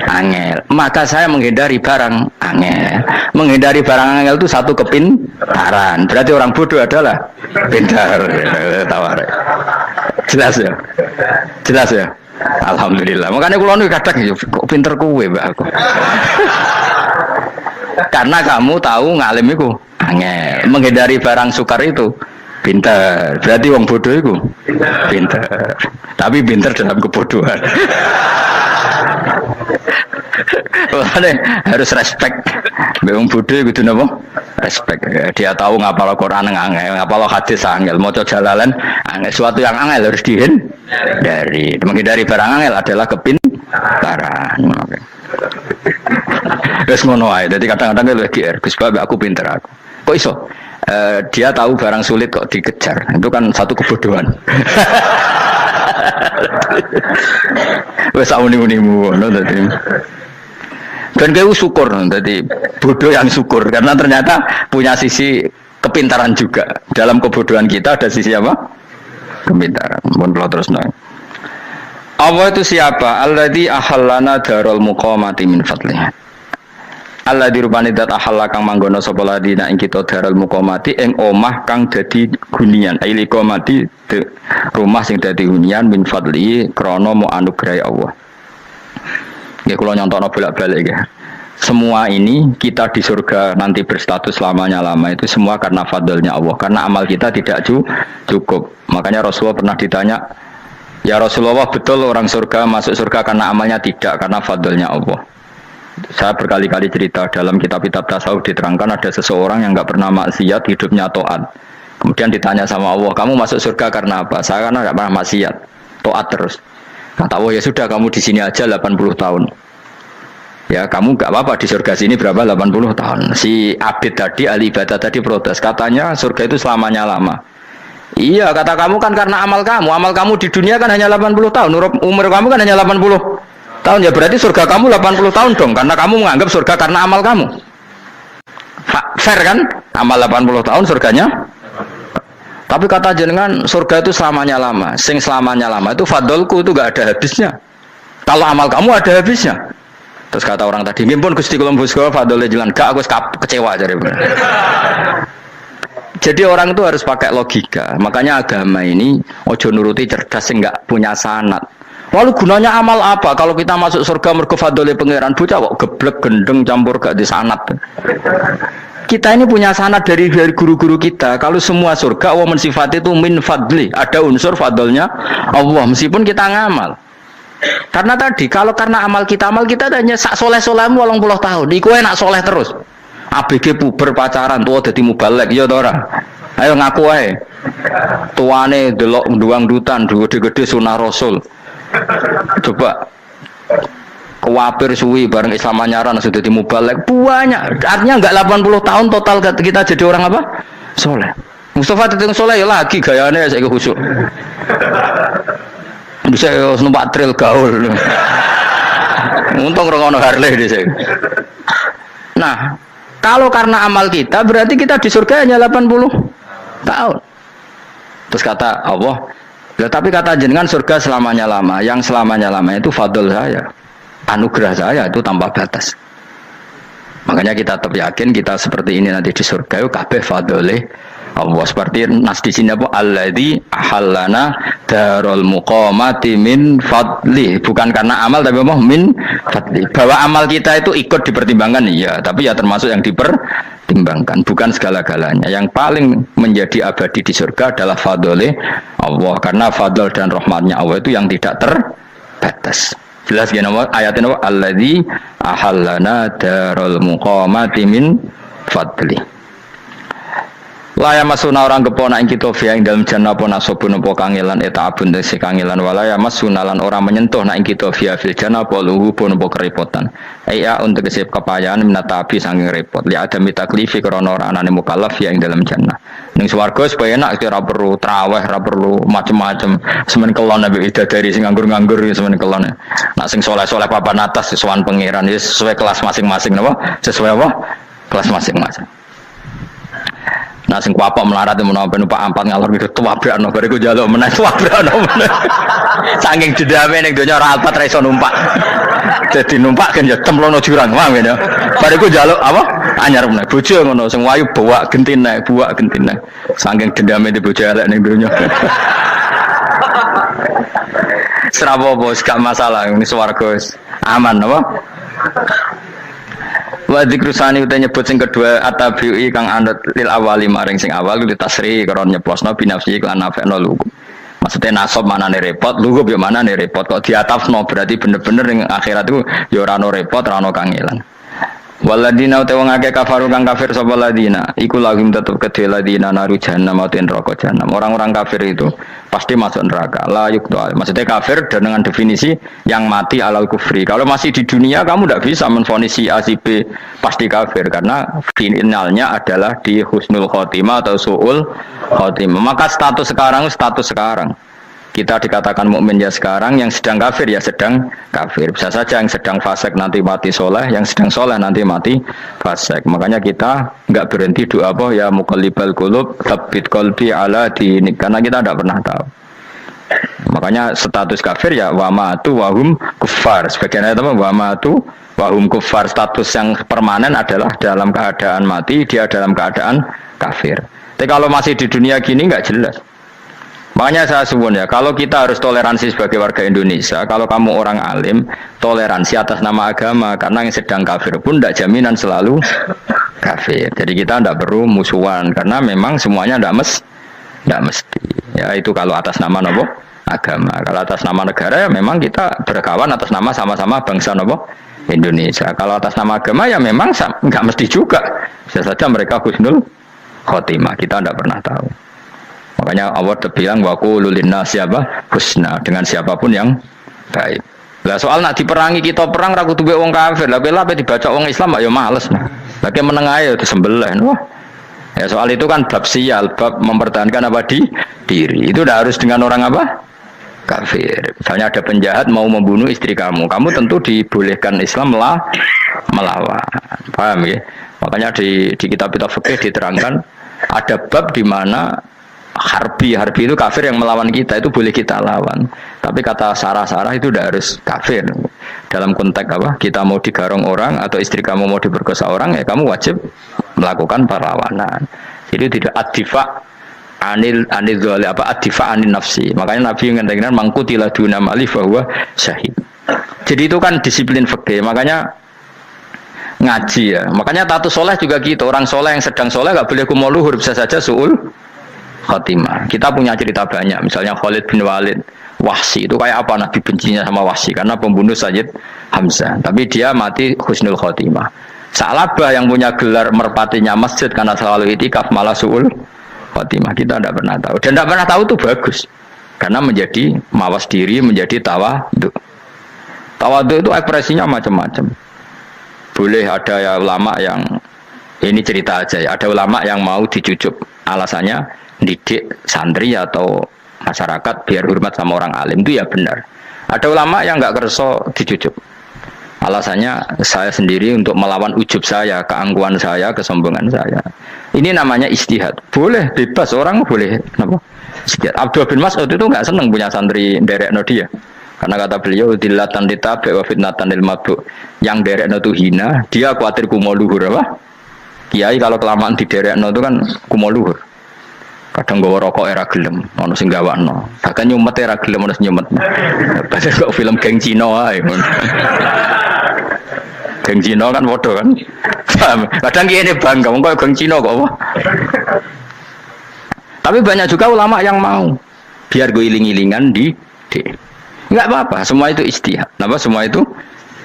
angel. Maka saya menghindari barang angel. Menghindari barang angel itu satu kepintaran. Berarti orang bodoh adalah pintar. Tawar. Jelas ya. Jelas ya. Alhamdulillah. Makanya kula niku kadang kok pinter kowe mbak aku. Karena kamu tahu ngalim itu angel. Menghindari barang sukar itu pintar. Berarti wong bodoh itu pintar. Tapi pintar dalam kebodohan. Harus respect. Wong bodoh itu napa? Respect. Dia tahu ngapal Quran angel, ngapal hadis angel, maca jalalan angel. Suatu yang angel harus dihindari. Menghindari barang angel adalah kepintaran. Wes ngono ae. Dadi kadang-kadang lagi Gus Bab aku pinter aku. Kok iso? Dia tahu barang sulit kok dikejar. Itu kan satu kebodohan. Wes uni-unimu ngono dadi. Dan kayak syukur, jadi bodoh yang syukur karena ternyata punya sisi kepintaran juga. Dalam kebodohan kita ada sisi apa? Kepintaran. Mohon terus nang. Allah itu siapa? Alladzi ahallana darul muqamati min fadlih. Alladzi rupane dat ahalla kang manggono sapa ladina ing kita darul muqamati ing omah kang dadi hunian. Aili qamati rumah sing dadi hunian min fadli krana mu anugerah Allah. Ya kalau nyontokno bolak-balik ya. Semua ini kita di surga nanti berstatus lamanya-lama itu semua karena fadlnya Allah. Karena amal kita tidak cukup. Makanya Rasulullah pernah ditanya, ya Rasulullah betul orang surga masuk surga karena amalnya tidak, karena fadlnya Allah. Saya berkali-kali cerita dalam kitab-kitab tasawuf diterangkan ada seseorang yang enggak pernah maksiat, hidupnya taat. Kemudian ditanya sama Allah, kamu masuk surga karena apa? Saya karena enggak pernah maksiat, taat terus. Kata Allah, ya sudah kamu di sini aja 80 tahun. Ya kamu enggak apa-apa di surga sini berapa 80 tahun. Si Abid tadi, ahli ibadah tadi protes. Katanya surga itu selamanya lama. Iya, kata kamu kan karena amal kamu. Amal kamu di dunia kan hanya 80 tahun. Umur kamu kan hanya 80 tahun. Ya berarti surga kamu 80 tahun dong. Karena kamu menganggap surga karena amal kamu. Fair kan? Amal 80 tahun surganya. Tapi kata jenengan surga itu selamanya lama. Sing selamanya lama itu fadolku itu gak ada habisnya. Kalau amal kamu ada habisnya. Terus kata orang tadi, mimpun Gusti kula mbus kula fadole jalan gak aku kecewa jare. Jadi orang itu harus pakai logika. Makanya agama ini ojo nuruti cerdas enggak punya sanad. Lalu gunanya amal apa? Kalau kita masuk surga mergo fadhole pangeran, bocah kok geblek gendeng campur gak di sanad. Kita ini punya sanad dari guru-guru kita. Kalau semua surga wa mensifat itu min fadli, ada unsur fadlnya Allah meskipun kita ngamal. Karena tadi kalau karena amal kita hanya sak soleh-solehmu 80 tahun. Iku enak soleh terus. ABG puber pacaran tua dadi mubalek ya ta ora? Ayo ngaku ae. Tuane delok nduang dutan gede-gede sunah Rasul. Coba kuwapir suwi bareng Islam anyaran sudah dadi mubalek banyak. Artinya enggak 80 tahun total kita jadi orang apa? Soleh. Mustafa teteng soleh ya lagi gayane saiki khusuk. Bisa numpak trail gaul. Untung ora ono Harley dhisik. Nah, kalau karena amal kita berarti kita di surga hanya 80 tahun. Terus kata Allah, ya, tapi kata jenengan surga selamanya lama. Yang selamanya lama itu fadl saya, anugerah saya itu tanpa batas. Makanya kita tetap yakin kita seperti ini nanti di surga itu kabeh fadlih Allah. Seperti nas di sini apa? Alladzi ahallana darul muqamati min fadli. Bukan karena amal tapi apa? Min fadli. Bahwa amal kita itu ikut dipertimbangkan iya, tapi ya termasuk yang dipertimbangkan, bukan segala-galanya. Yang paling menjadi abadi di surga adalah fadlih Allah, karena fadl dan rahmatnya Allah itu yang tidak terbatas. Jelas ya nama ayatnya apa? Alladzi ahallana darul muqamati min fadli. Laya masuna orang kepona ing kita via ing dalam jannah apa nasobun apa kangelan eta abun desi kangelan walaya masuna lan orang menyentuh na ing kita via fil jannah apa luhu pun apa kerepotan iya untuk kesip kepayaan minata api sanging repot li ada mitaklifi karena orang anane mukallaf via ing dalam jannah ning swarga supaya enak ora perlu traweh ora perlu macem-macem semen kelon nabi dari sing nganggur-nganggur semen kelon nak sing soleh-soleh papan atas sesuai pangeran sesuai kelas masing-masing napa sesuai apa kelas masing-masing. Nah sing kuapok melarat menawa numpak ampat ngalor gitu tuwabrakno bariku njaluk meneh tuwabrakno meneh. Saking dendame ning donya ora alpat ra iso numpak. Dadi numpak kan ya templono jurang wae ya. Bariku njaluk apa? Anyar meneh. Bojo ngono sing wayu buak gentine. Saking dendame di bojo elek ning donya. Serapo bos gak masalah ini swarga aman apa? Wa dzikrusani uta nyebut sing kedua atabi'i kang anut lil awali maring sing awal li tasri karo nyeplosno binafsi lan nafekno lugu. Maksudnya nasab manane repot, lugu yo manane repot kok diatafno berarti bener-bener ning akhirat itu yo ora ono repot, ora ono kangelan. Waladina uta wong akeh kafaru kang kafir sapa ladina iku lahum tetep kedhe ladina naru jahannam mauten neraka jahanam. Orang-orang kafir itu pasti masuk neraka. La yuqta. Maksudnya kafir dengan definisi yang mati alal kufri. Kalau masih di dunia kamu tidak bisa menvonis si A si B pasti kafir karena finalnya adalah di husnul khotimah atau suul khotimah. Maka status sekarang. Kita dikatakan mukmin ya sekarang, yang sedang kafir ya sedang kafir. Bisa saja yang sedang fasik nanti mati soleh, yang sedang soleh nanti mati fasik. Makanya kita nggak berhenti doa apa ya muqallibal qulub tsabbit qalbi ala dinik, karena kita tidak pernah tahu. Makanya status kafir ya wamatu wahum kufar. Sebagian ayat apa wamatu wahum kufar, status yang permanen adalah dalam keadaan mati, dia dalam keadaan kafir. Tapi kalau masih di dunia gini nggak jelas. Makanya saya suwun ya, kalau kita harus toleransi sebagai warga Indonesia, kalau kamu orang alim, toleransi atas nama agama, karena yang sedang kafir pun tidak jaminan selalu kafir. Jadi kita tidak perlu musuhan, karena memang semuanya tidak mesti. Ya itu kalau atas nama nopo agama. Kalau atas nama negara ya memang kita berkawan atas nama sama-sama bangsa nopo Indonesia. Kalau atas nama agama ya memang nggak mesti juga. Bisa saja mereka husnul khotimah, kita tidak pernah tahu. Makanya Allah bilang waqulu linnasi siapa husna, dengan siapapun yang baik. Lah soal nak diperangi kita perang ra kudu wong kafir. Lah pelah dibaca wong Islam ya males nah. Lagi meneng ae disembelih. Wah. Ya soal itu kan bab sial, bab mempertahankan apa diri. Itu udah harus dengan orang apa? Kafir. Misalnya ada penjahat mau membunuh istri kamu tentu dibolehkan Islam melawan. Paham ya? Makanya di kitab-kitab fikih diterangkan ada bab di mana harbi itu kafir yang melawan kita itu boleh kita lawan, tapi kata sarah itu udah harus kafir dalam konteks apa, kita mau digarong orang atau istri kamu mau diperkosa orang ya kamu wajib melakukan perlawanan. Jadi tidak adifa anil apa adifa anil nafsi. Makanya Nabi mengatakan mangkutila duna mali bahwa syahid. Jadi itu kan disiplin fikih. Makanya ngaji ya. Makanya tatus soleh juga gitu. Orang soleh yang sedang soleh nggak boleh kumal luhur, bisa saja suul khotimah. Kita punya cerita banyak. Misalnya Khalid bin Walid, Wahsy itu kayak apa Nabi bencinya sama Wahsy karena pembunuh Sayyid Hamzah. Tapi dia mati husnul khotimah. Sa'labah yang punya gelar merpatinya masjid karena selalu itikaf malah suul khotimah. Kita tidak pernah tahu. Dan tidak pernah tahu itu bagus. Karena menjadi mawas diri, menjadi tawadhu. Tawadhu itu ekspresinya macam-macam. Boleh ada ya ulama yang ini cerita aja ya. Ada ulama yang mau dicucuk. Alasannya didik santri atau masyarakat biar hormat sama orang alim, itu ya benar. Ada ulama yang nggak kerso dicucuk. Alasannya saya sendiri untuk melawan ujub saya, keangkuhan saya, kesombongan saya. Ini namanya istihad. Boleh, bebas, orang boleh. Kenapa? Istihad. Abdul bin Mas'ud itu nggak senang punya santri derekno dia. Karena kata beliau, dillatan ditabe wa fitnatan lil mabuk. Yang derekno itu hina, dia khawatir kumo luhur apa? Kiai kalau kelamaan di derekno itu kan kumo luhur. Kadang gawa rokok era gelem, ono sing gawakno. Bahkan nyumet era gelem ono sing nyumet. Padahal kok film geng Cina ae. Geng Cina kan bodoh kan. Kadang kene bangga wong kok geng Cina kok apa. Tapi banyak juga ulama yang mau biar gue iling-ilingan di enggak apa-apa, semua itu istihad. Napa semua itu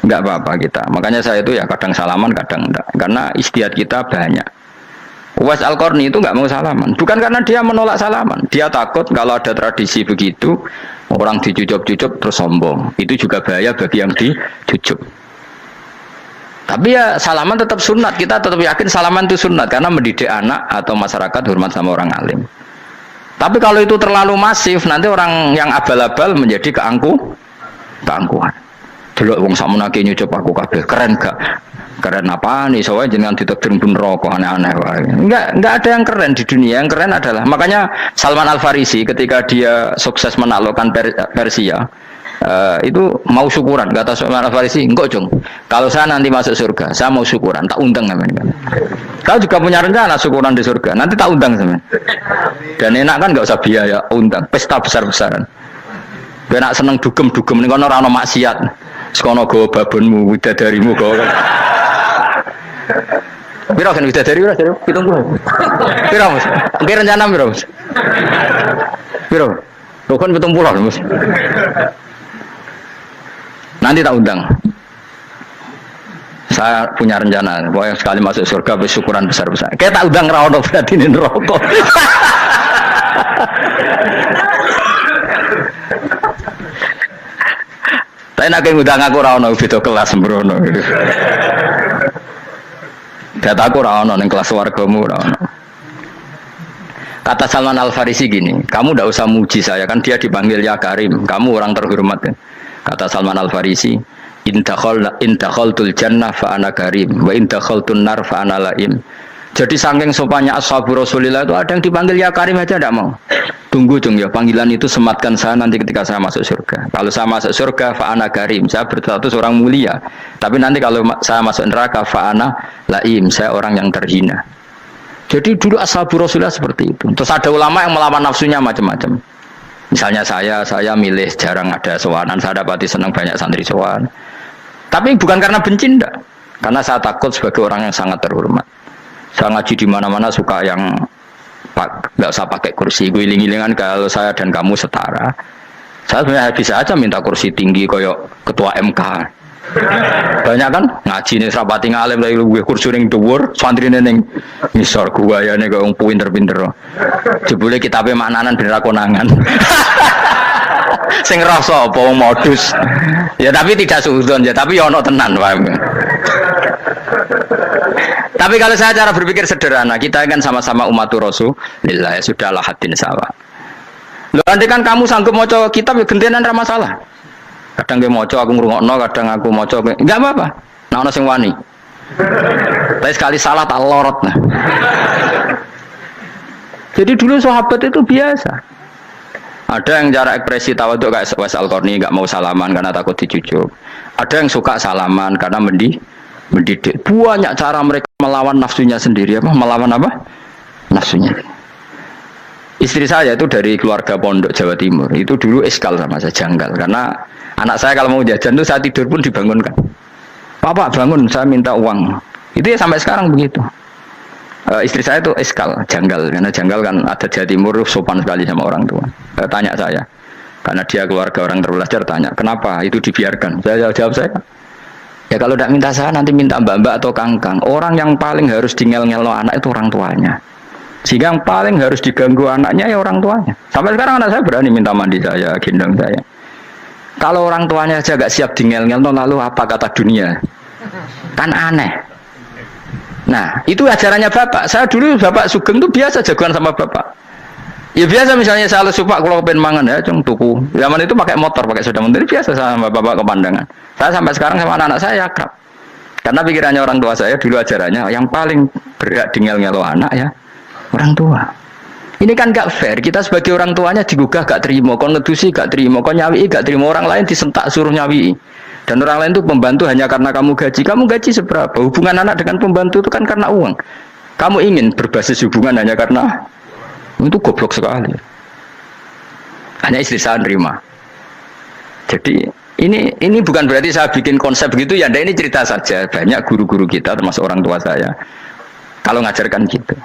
enggak apa-apa kita. Makanya saya itu ya kadang salaman, kadang enggak. Karena istihad kita banyak. Uwais Al-Qarni itu nggak mau salaman, bukan karena dia menolak salaman, dia takut kalau ada tradisi begitu orang dicucuk-cucuk terus sombong, itu juga bahaya bagi yang dicucuk. Tapi ya salaman tetap sunat, kita tetap yakin salaman itu sunat karena mendidik anak atau masyarakat hormat sama orang alim. Tapi kalau itu terlalu masif, nanti orang yang abal-abal menjadi keangkuhan. Delok wong sakmenake nyucup aku kabeh, keren gak? Keren apa nih? Soalnya jangan ditakdir pun rokok aneh-aneh. Enggak ada yang keren di dunia. Yang keren adalah makanya Salman Al Farisi ketika dia sukses menaklukkan Persia itu mau syukuran. Kata Salman Al Farisi, enggak Jong. Kalau saya nanti masuk surga, saya mau syukuran. Tak undang namanya. Kau juga punya rencana syukuran di surga. Nanti tak undang sama. Dan enak kan enggak usah biaya undang. Pesta besar-besaran. Enak seneng dugem-dugem ning kono ora ono maksiat. Sekono go babonmu, widadarimu go. Piro kan widadari ora jare 70. Piro Mas? Oke rencana piro Mas? Piro? Rokon 70 Mas. Nanti tak undang. Saya punya rencana, pokoknya sekali masuk surga bersyukuran besar-besar. Kayak tak undang ra ono berarti ning neraka. Tapi nek ngundang aku ra ono beda kelas sembrono. Data aku ora ono ning kelas wargamu ora ono. Kata Salman Al Farisi gini, kamu tidak usah muji saya kan dia dipanggil ya Karim, kamu orang terhormat. Ya. Kata Salman Al Farisi, in dakhaltul jannah fa ana karim wa in dakhaltun nar fa ana laim. Jadi saking sopannya ashabu Rasulillah itu ada yang dipanggil ya Karim aja tidak mau. Tunggu Jung ya, panggilan itu sematkan saya nanti ketika saya masuk surga. Kalau saya masuk surga fa ana karim, saya berstatus orang mulia. Tapi nanti kalau saya masuk neraka fa ana laim, saya orang yang terhina. Jadi dulu ashabu Rasulillah seperti itu. Terus ada ulama yang melawan nafsunya macam-macam. Misalnya saya milih jarang ada sowanan, saya dapati senang banyak santri sowan. Tapi bukan karena benci enggak. Karena saya takut sebagai orang yang sangat terhormat. Saya ngaji di mana-mana suka yang nggak usah pakai kursi, guling-gilingan kalau saya dan kamu setara. Saya sebenarnya bisa aja minta kursi tinggi koyok ketua MK. Banyak kan ngaji nih serapati ngalim dari gue kursi ning dhuwur, santri ning ngisor gua ya nih kok pinter-pinter. Jebule kitabe maknanan ben ra konangan. Sing rasa apa modus. Ya tapi tidak suudzon ya, tapi ya ono tenan paham. Tapi kalau saya cara berpikir sederhana, kita kan sama-sama umatur Rasulullah, ya sudahlah hadin sawa. Loh, andai kan kamu sanggup maca kitab ya gentenan ra masalah. Kadang dia maca aku ngrungokno, kadang aku maca enggak apa-apa. Nah ono sing wani. Tapi sekali salah tak lorot nah. Jadi dulu sahabat itu biasa. Ada yang cara ekspresi tawadhu kayak Uwais Al-Qarni enggak mau salaman karena takut dicucuk. Ada yang suka salaman karena mendidik. Banyak cara mereka melawan nafsunya sendiri apa? Melawan apa? nafsunya. Istri saya itu dari keluarga pondok Jawa Timur, itu dulu eskal sama saya, janggal. Karena anak saya kalau mau jajan tuh saat tidur pun dibangunkan. Papa bangun, saya minta uang. Itu ya sampai sekarang begitu. Istri saya itu eskal, janggal. Karena janggal kan ada Jawa Timur sopan sekali sama orang tua. Tanya saya, karena dia keluarga orang terpelajar, tanya, kenapa itu dibiarkan? Saya jawab saya, ya kalau tidak minta saya nanti minta mbak-mbak atau kangkang. Orang yang paling harus dingel-ngelo anak itu orang tuanya. Sehingga yang paling harus diganggu anaknya ya orang tuanya. Sampai sekarang anak saya berani minta mandi saya, gendong saya. Kalau orang tuanya saja gak siap dingel-ngelo, lalu apa kata dunia? Kan aneh. Nah, itu ajarannya bapak. Saya dulu bapak Sugeng itu biasa jagoan sama bapak. Ya biasa misalnya saya lesupak kalau pengen mangan ya, cung tuku. Zaman itu pakai motor, pakai sepeda motor, biasa sama bapak ke pandangan. Saya sampai sekarang sama anak-anak saya akrab. Karena pikirannya orang tua saya dulu ajarannya yang paling berhak dingel-ngelo anak ya orang tua. Ini kan gak fair. Kita sebagai orang tuanya digugah gak terima, kon ngedusi gak terima, kon nyawi gak terima, orang lain disentak suruh nyawi. Dan orang lain itu pembantu hanya karena kamu gaji seberapa? Hubungan anak dengan pembantu itu kan karena uang. Kamu ingin berbasis hubungan hanya karena itu goblok sekali. Hanya istri saya nerima. Jadi ini bukan berarti saya bikin konsep begitu ya. Ini cerita saja. Banyak guru-guru kita termasuk orang tua saya kalau ngajarkan gitu.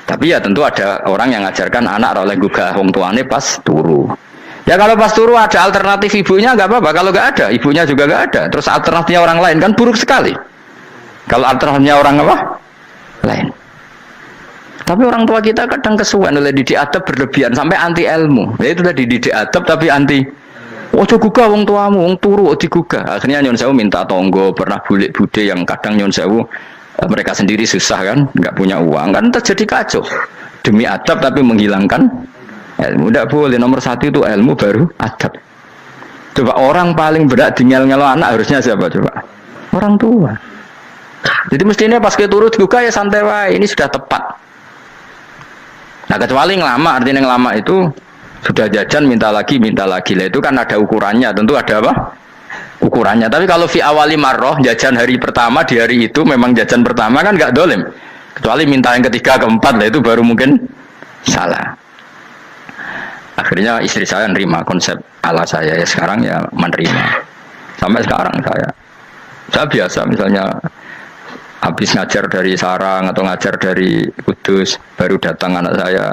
Tapi ya tentu ada orang yang ngajarkan anak oleh gugah wong tuane pas turu. Ya kalau pas turu ada alternatif ibunya nggak apa-apa. Kalau nggak ada, ibunya juga nggak ada. Terus alternatifnya orang lain kan buruk sekali. Kalau alternatifnya orang apa? Lain. Tapi orang tua kita kadang kesuwen oleh didik adab berlebihan sampai anti ilmu. Ya itu tadi didik adab tapi anti. Ojo gugah wong tuamu, wong turu digugah. Akhirnya Nyon Sewu minta tonggo, pernah bulik bude yang kadang Nyon Sewu mereka sendiri susah kan, nggak punya uang kan terjadi kacau. Demi adab tapi menghilangkan ilmu. Tidak boleh. Nomor satu itu ilmu baru adab. Coba orang paling berat dingel-ngelo anak harusnya siapa coba? Orang tua. Jadi mestinya pas ke turu digugah ya santai wae. Ini sudah tepat. Nah kecuali ngelama, artinya ngelama itu sudah jajan minta lagi lah itu kan ada ukurannya, tentu ada apa? Ukurannya. Tapi kalau fi awali marroh jajan hari pertama di hari itu memang jajan pertama kan nggak dolim. Kecuali minta yang ketiga keempat lah itu baru mungkin salah. Akhirnya istri saya menerima konsep ala saya ya sekarang ya menerima. Sampai sekarang saya biasa misalnya habis ngajar dari Sarang atau ngajar dari Kudus baru datang anak saya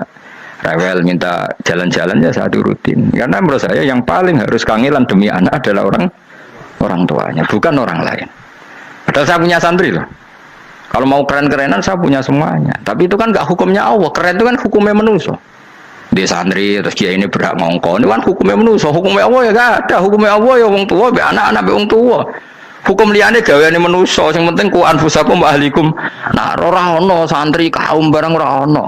rewel minta jalan-jalan ya saya turutin. Karena menurut saya yang paling harus kangelan demi anak adalah orang tuanya, bukan orang lain. Padahal saya punya santri loh. Kalau mau keren-kerenan saya punya semuanya. Tapi itu kan nggak hukumnya Allah. Keren itu kan hukumnya manusia. Di santri terus dia ini berhak ngongkon. Itu kan hukumnya manusia. Hukumnya Allah ya gak ada. Hukumnya Allah ya wong tua, be anak-anak be wong tua. Hukum liyane gaweane manusia. Yang penting ku anfusakum wa ahlikum. Nah, ora ono santri kaum barang ora ono.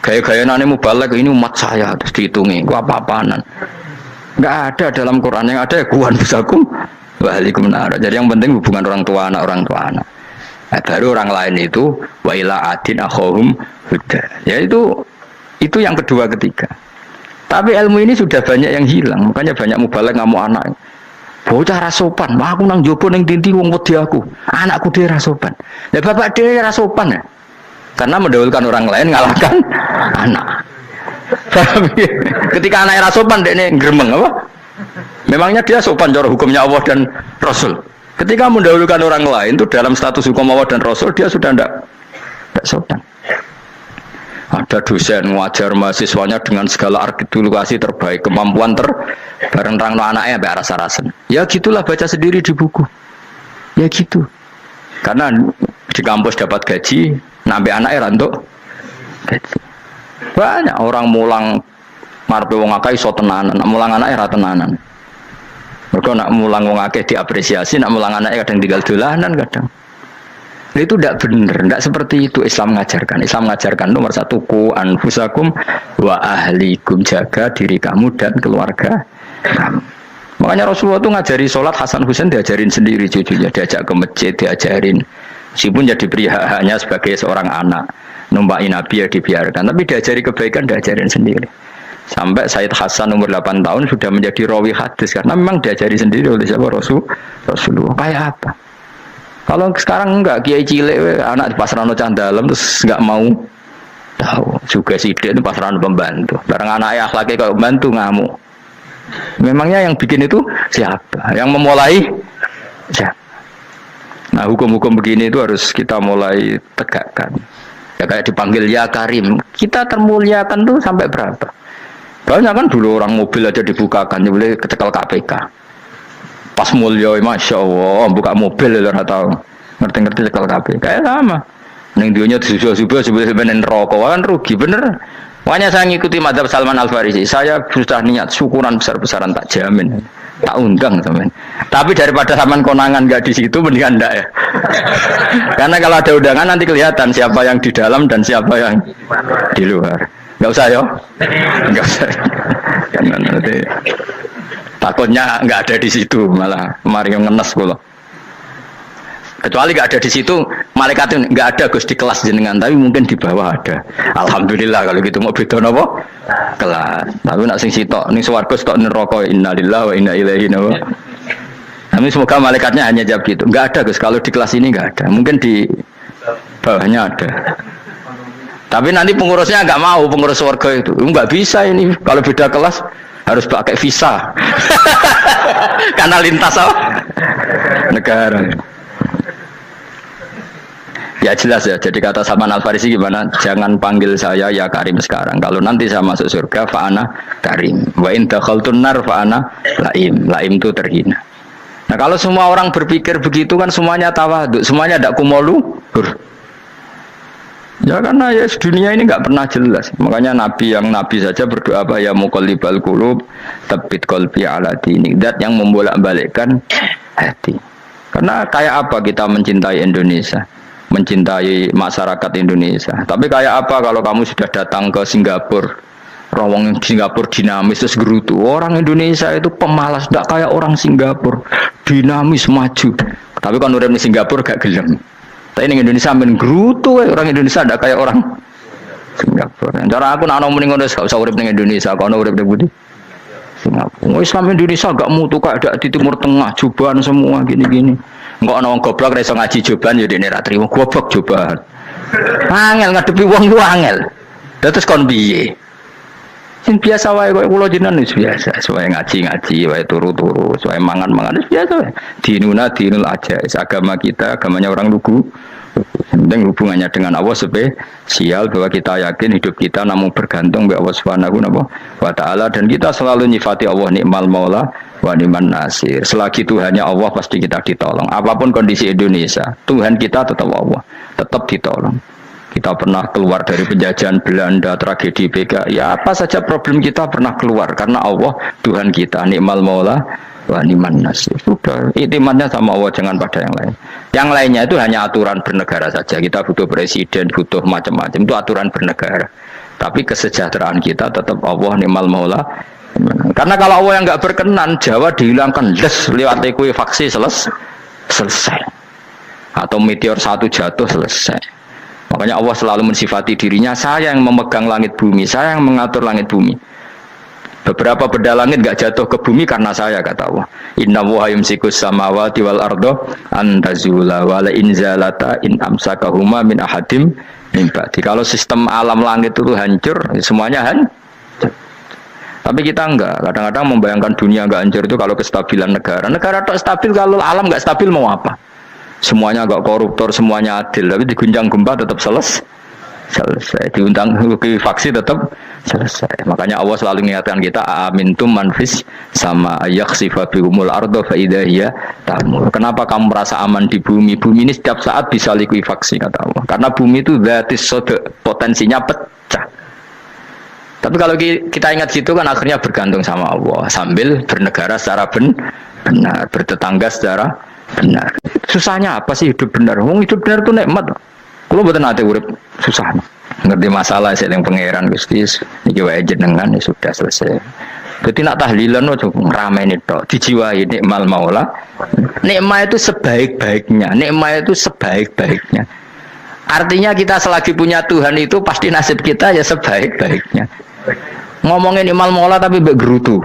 Gaya-gayanane mubalek ini umat saya terus dihitungi. Ku apa-apaanan. Enggak ada dalam Quran. Yang ada ya ku anfusakum wa ahlikum nar. Jadi yang penting hubungan orang tua anak. Nah, baru orang lain itu wa ila adin akhahum huda. Ya itu yang kedua ketiga. Tapi ilmu ini sudah banyak yang hilang. Makanya banyak mubalek ngamuk anak. Bocah rasopan, aku nang jopo nang dinti wong wedi aku. Anakku dia rasopan. Lah bapak dia rasopan ya. Karena mendahulukan orang lain ngalahkan anak. Ketika anaknya rasopan dekne gremeng apa? Memangnya dia sopan cara hukumnya Allah dan Rasul. Ketika mendahulukan orang lain itu dalam status hukum Allah dan Rasul dia sudah tidak sopan. Ada dosen ngajar mahasiswanya dengan segala artikulasi terbaik, kemampuan bareng terang anaknya sampai rasa-rasen. Ya gitulah baca sendiri di buku. Ya gitu. Karena di kampus dapat gaji, nambe anaknya rantuk gaji. Banyak orang mulang marpe wong akeh iso tenanan, mulang anaknya ra tenanan. Mergo nak mulang wong akeh diapresiasi, nak mulang anaknya kadang tinggal dolanan kadang. Itu tidak benar, tidak seperti itu Islam mengajarkan. Islam mengajarkan nomor satu ku anfusakum wa ahlikum, jaga diri kamu dan keluarga kamu. Makanya Rasulullah itu ngajari sholat, Hasan Husain diajarin sendiri cucunya, diajak ke masjid, diajarin. Meskipun jadi beri hak-haknya sebagai seorang anak, numpaki Nabi ya dibiarkan, tapi diajari kebaikan diajarin sendiri. Sampai Sayyid Hasan umur 8 tahun sudah menjadi rawi hadis karena memang diajari sendiri oleh siapa Rasulullah. Kayak apa? Kalau sekarang enggak, kiai cilik anak di pasar cah dalam terus enggak mau Tahu juga sidik itu pasaran pembantu. Barang anaknya akhlaknya kalau bantu ngamuk. Memangnya yang bikin itu siapa? Yang memulai siapa? Nah hukum-hukum begini itu harus kita mulai tegakkan. Ya kayak dipanggil ya Karim. Kita termuliakan tuh sampai berapa? Banyak kan dulu orang mobil aja dibukakan, boleh kecekel KPK. Pas mulia, masya Allah, buka mobil ya tahu. Ngerti-ngerti cekel KPK. Kayak sama. Neng dunia disusul-susul sebenarnya rokok kan rugi bener. Makanya saya ngikuti madzhab Salman Al Farisi. Saya sudah niat syukuran besar-besaran tak jamin, tak undang teman. Tapi daripada saman konangan nggak di situ mendingan ndak ya. Karena kalau ada undangan nanti kelihatan siapa yang di dalam dan siapa yang di luar. Nggak usah yo, nggak usah. Karena nanti takutnya nggak ada di situ malah mari yang ngenes kalau. Kecuali nggak ada di situ, malaikat itu nggak ada Gus di kelas jenengan, tapi mungkin di bawah ada. Alhamdulillah kalau gitu mau beda nopo kelas. Tapi nak sing sitok, ning swarga sitok neraka innalillahi wa inna ilaihi raji'un. Tapi semoga malaikatnya hanya jawab gitu. Nggak ada Gus, kalau di kelas ini nggak ada. Mungkin di bawahnya ada. Tapi nanti pengurusnya nggak mau, pengurus warga itu nggak bisa ini. Kalau beda kelas harus pakai visa. Karena lintas negara. Ya jelas ya, jadi kata Salman Al Farisi gimana? Jangan panggil saya ya Karim sekarang. Kalau nanti saya masuk surga, fa'ana Karim. Wa in dakhaltun nar fa'ana Laim. Laim itu terhina. Nah kalau semua orang berpikir begitu kan semuanya tawadhu, semuanya ada kumoluhur. Ya karena ya dunia ini nggak pernah jelas. Makanya Nabi saja berdoa apa ya muqallibal qulub, tsabbit qalbi ala dinik. Dat yang membolak-balikkan hati. Karena kayak apa kita mencintai Indonesia? Mencintai masyarakat Indonesia. Tapi kayak apa kalau kamu sudah datang ke Singapura, rawang Singapura dinamis terus gerutu. Orang Indonesia itu pemalas, tidak kayak orang Singapura, dinamis maju. Tapi kalau urip di Singapura gak gelem. Tapi di Indonesia men gerutu, orang Indonesia tidak kayak orang Singapura. Cara aku nak ngomong ngono gak usah urip di Indonesia, kalau urip di Budi. Singapura. Islam Indonesia gak mutu kayak di Timur Tengah, jubahan semua gini-gini. Enggak ana wong goblok ra iso ngaji joban ya dene ra trimo goblok joban. Angel ngadepi wong ku angel. Terus kon piye? Sing biasa wae koyo kula jenengan wis biasa, wae ngaji-ngaji, wae turu-turu, wae mangan-mangan wis biasa wae. Dinul aja, agama kita, agamanya orang lugu. Penting hubungannya dengan Allah spesial bahwa kita yakin hidup kita namun bergantung kepada Allah Subhanahu wa taala dan kita selalu nyifati Allah nikmal maula wa ni'man nasir. Selagi Tuhannya Allah pasti kita ditolong. Apapun kondisi Indonesia, Tuhan kita tetap Allah, tetap ditolong. Kita pernah keluar dari penjajahan Belanda, tragedi PKI, ya apa saja problem kita pernah keluar karena Allah Tuhan kita nikmal maula wa ni'man nasir. Sudah, iktimatnya sama Allah, jangan pada yang lain. Yang lainnya itu hanya aturan bernegara saja. Kita butuh presiden, butuh macam-macam, itu aturan bernegara. Tapi kesejahteraan kita tetap Allah ni'mal maula. Karena kalau Allah yang nggak berkenan, Jawa dihilangkan lewat likuifaksi selesai. Atau meteor satu jatuh selesai. Makanya Allah selalu mensifati dirinya, saya yang memegang langit bumi, saya yang mengatur langit bumi. Beberapa benda langit enggak jatuh ke bumi karena saya, kata Allah. Inna wa yumsikus samawati wal ardo antazula wala inzalata in amsakahuma min ahadim min ba'di. Kalau sistem alam langit itu hancur, semuanya hancur. Tapi kita enggak. Kadang-kadang membayangkan dunia enggak hancur itu kalau kestabilan negara. Negara tak stabil, kalau alam enggak stabil mau apa? Semuanya enggak koruptor, semuanya adil. Tapi diguncang gempa tetap selesai. Diundang faksi tetap selesai. Makanya Allah selalu mengingatkan kita amintum manfis sama yakhsifa bihumul ardo fa idza hiya tamur. Kenapa kamu merasa aman di bumi? Bumi ini setiap saat bisa likuifaksi, kata Allah. Karena bumi itu dzatis sodok, potensinya pecah. Tapi kalau kita ingat situ kan akhirnya bergantung sama Allah sambil bernegara secara benar, bertetangga secara benar. Susahnya apa sih hidup benar? Hidup benar itu nikmat. Kalau betul nanti urip susah, ngerti masalah saya yang pangeran Gusti, niki wae jenengan ya sudah selesai. Jadi nak tahlilan cukup ramai nih toh, dijiwai nikmal maula. Nikmat itu sebaik-baiknya, nikmat itu sebaik-baiknya. Artinya kita selagi punya Tuhan itu pasti nasib kita ya sebaik-baiknya. Ngomongin nikmal maula tapi begerutu,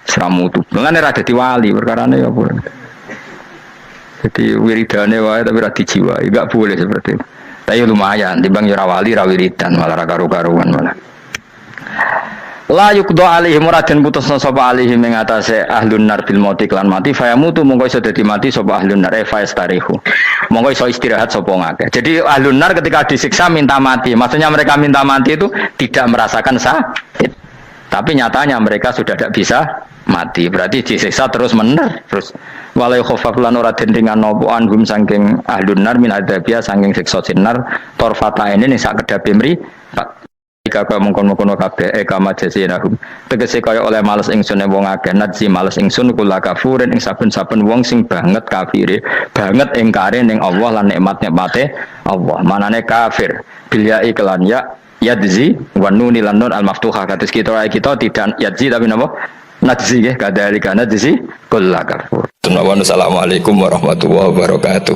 seramutu. Mengenai rada diwali perkarane ya boleh. Jadi wiridane wae tapi ra dijiwai, enggak boleh seperti itu. Tapi lumayan, timbang yo rawali rawiridan malah ra karu-karuan malah. La yuqdo alaihim raden putusna sapa alaihim ing atase ahlun nar bil mauti lan mati fayamutu mongko iso dadi mati sapa ahlun nar fa yastarihu. Mongko iso istirahat sapa ngakeh. Jadi ahlun nar ketika disiksa minta mati. Maksudnya mereka minta mati itu tidak merasakan sakit. Tapi nyatanya mereka sudah tidak bisa mati. Berarti disiksa terus terus walai khofaf lan ora den ringan napa anhum saking ahlun nar min adzabia saking siksa sinar torfata ini ning sak kedape mri jika kaya mengkon-mengkon kabeh kama jasinahum tegese kaya oleh males ingsun wong akeh nadzi males ingsun kula kafurin ing saben-saben wong sing banget kafire banget ingkare ning Allah lan nikmat-nikmate Allah manane kafir bilya iklan ya yadzi wa nunil nun al maftuhah kados kita tidak yadzi tapi napa nadzi nggih kadhalika nadzi kula kafur. Assalamualaikum warahmatullahi wabarakatuh.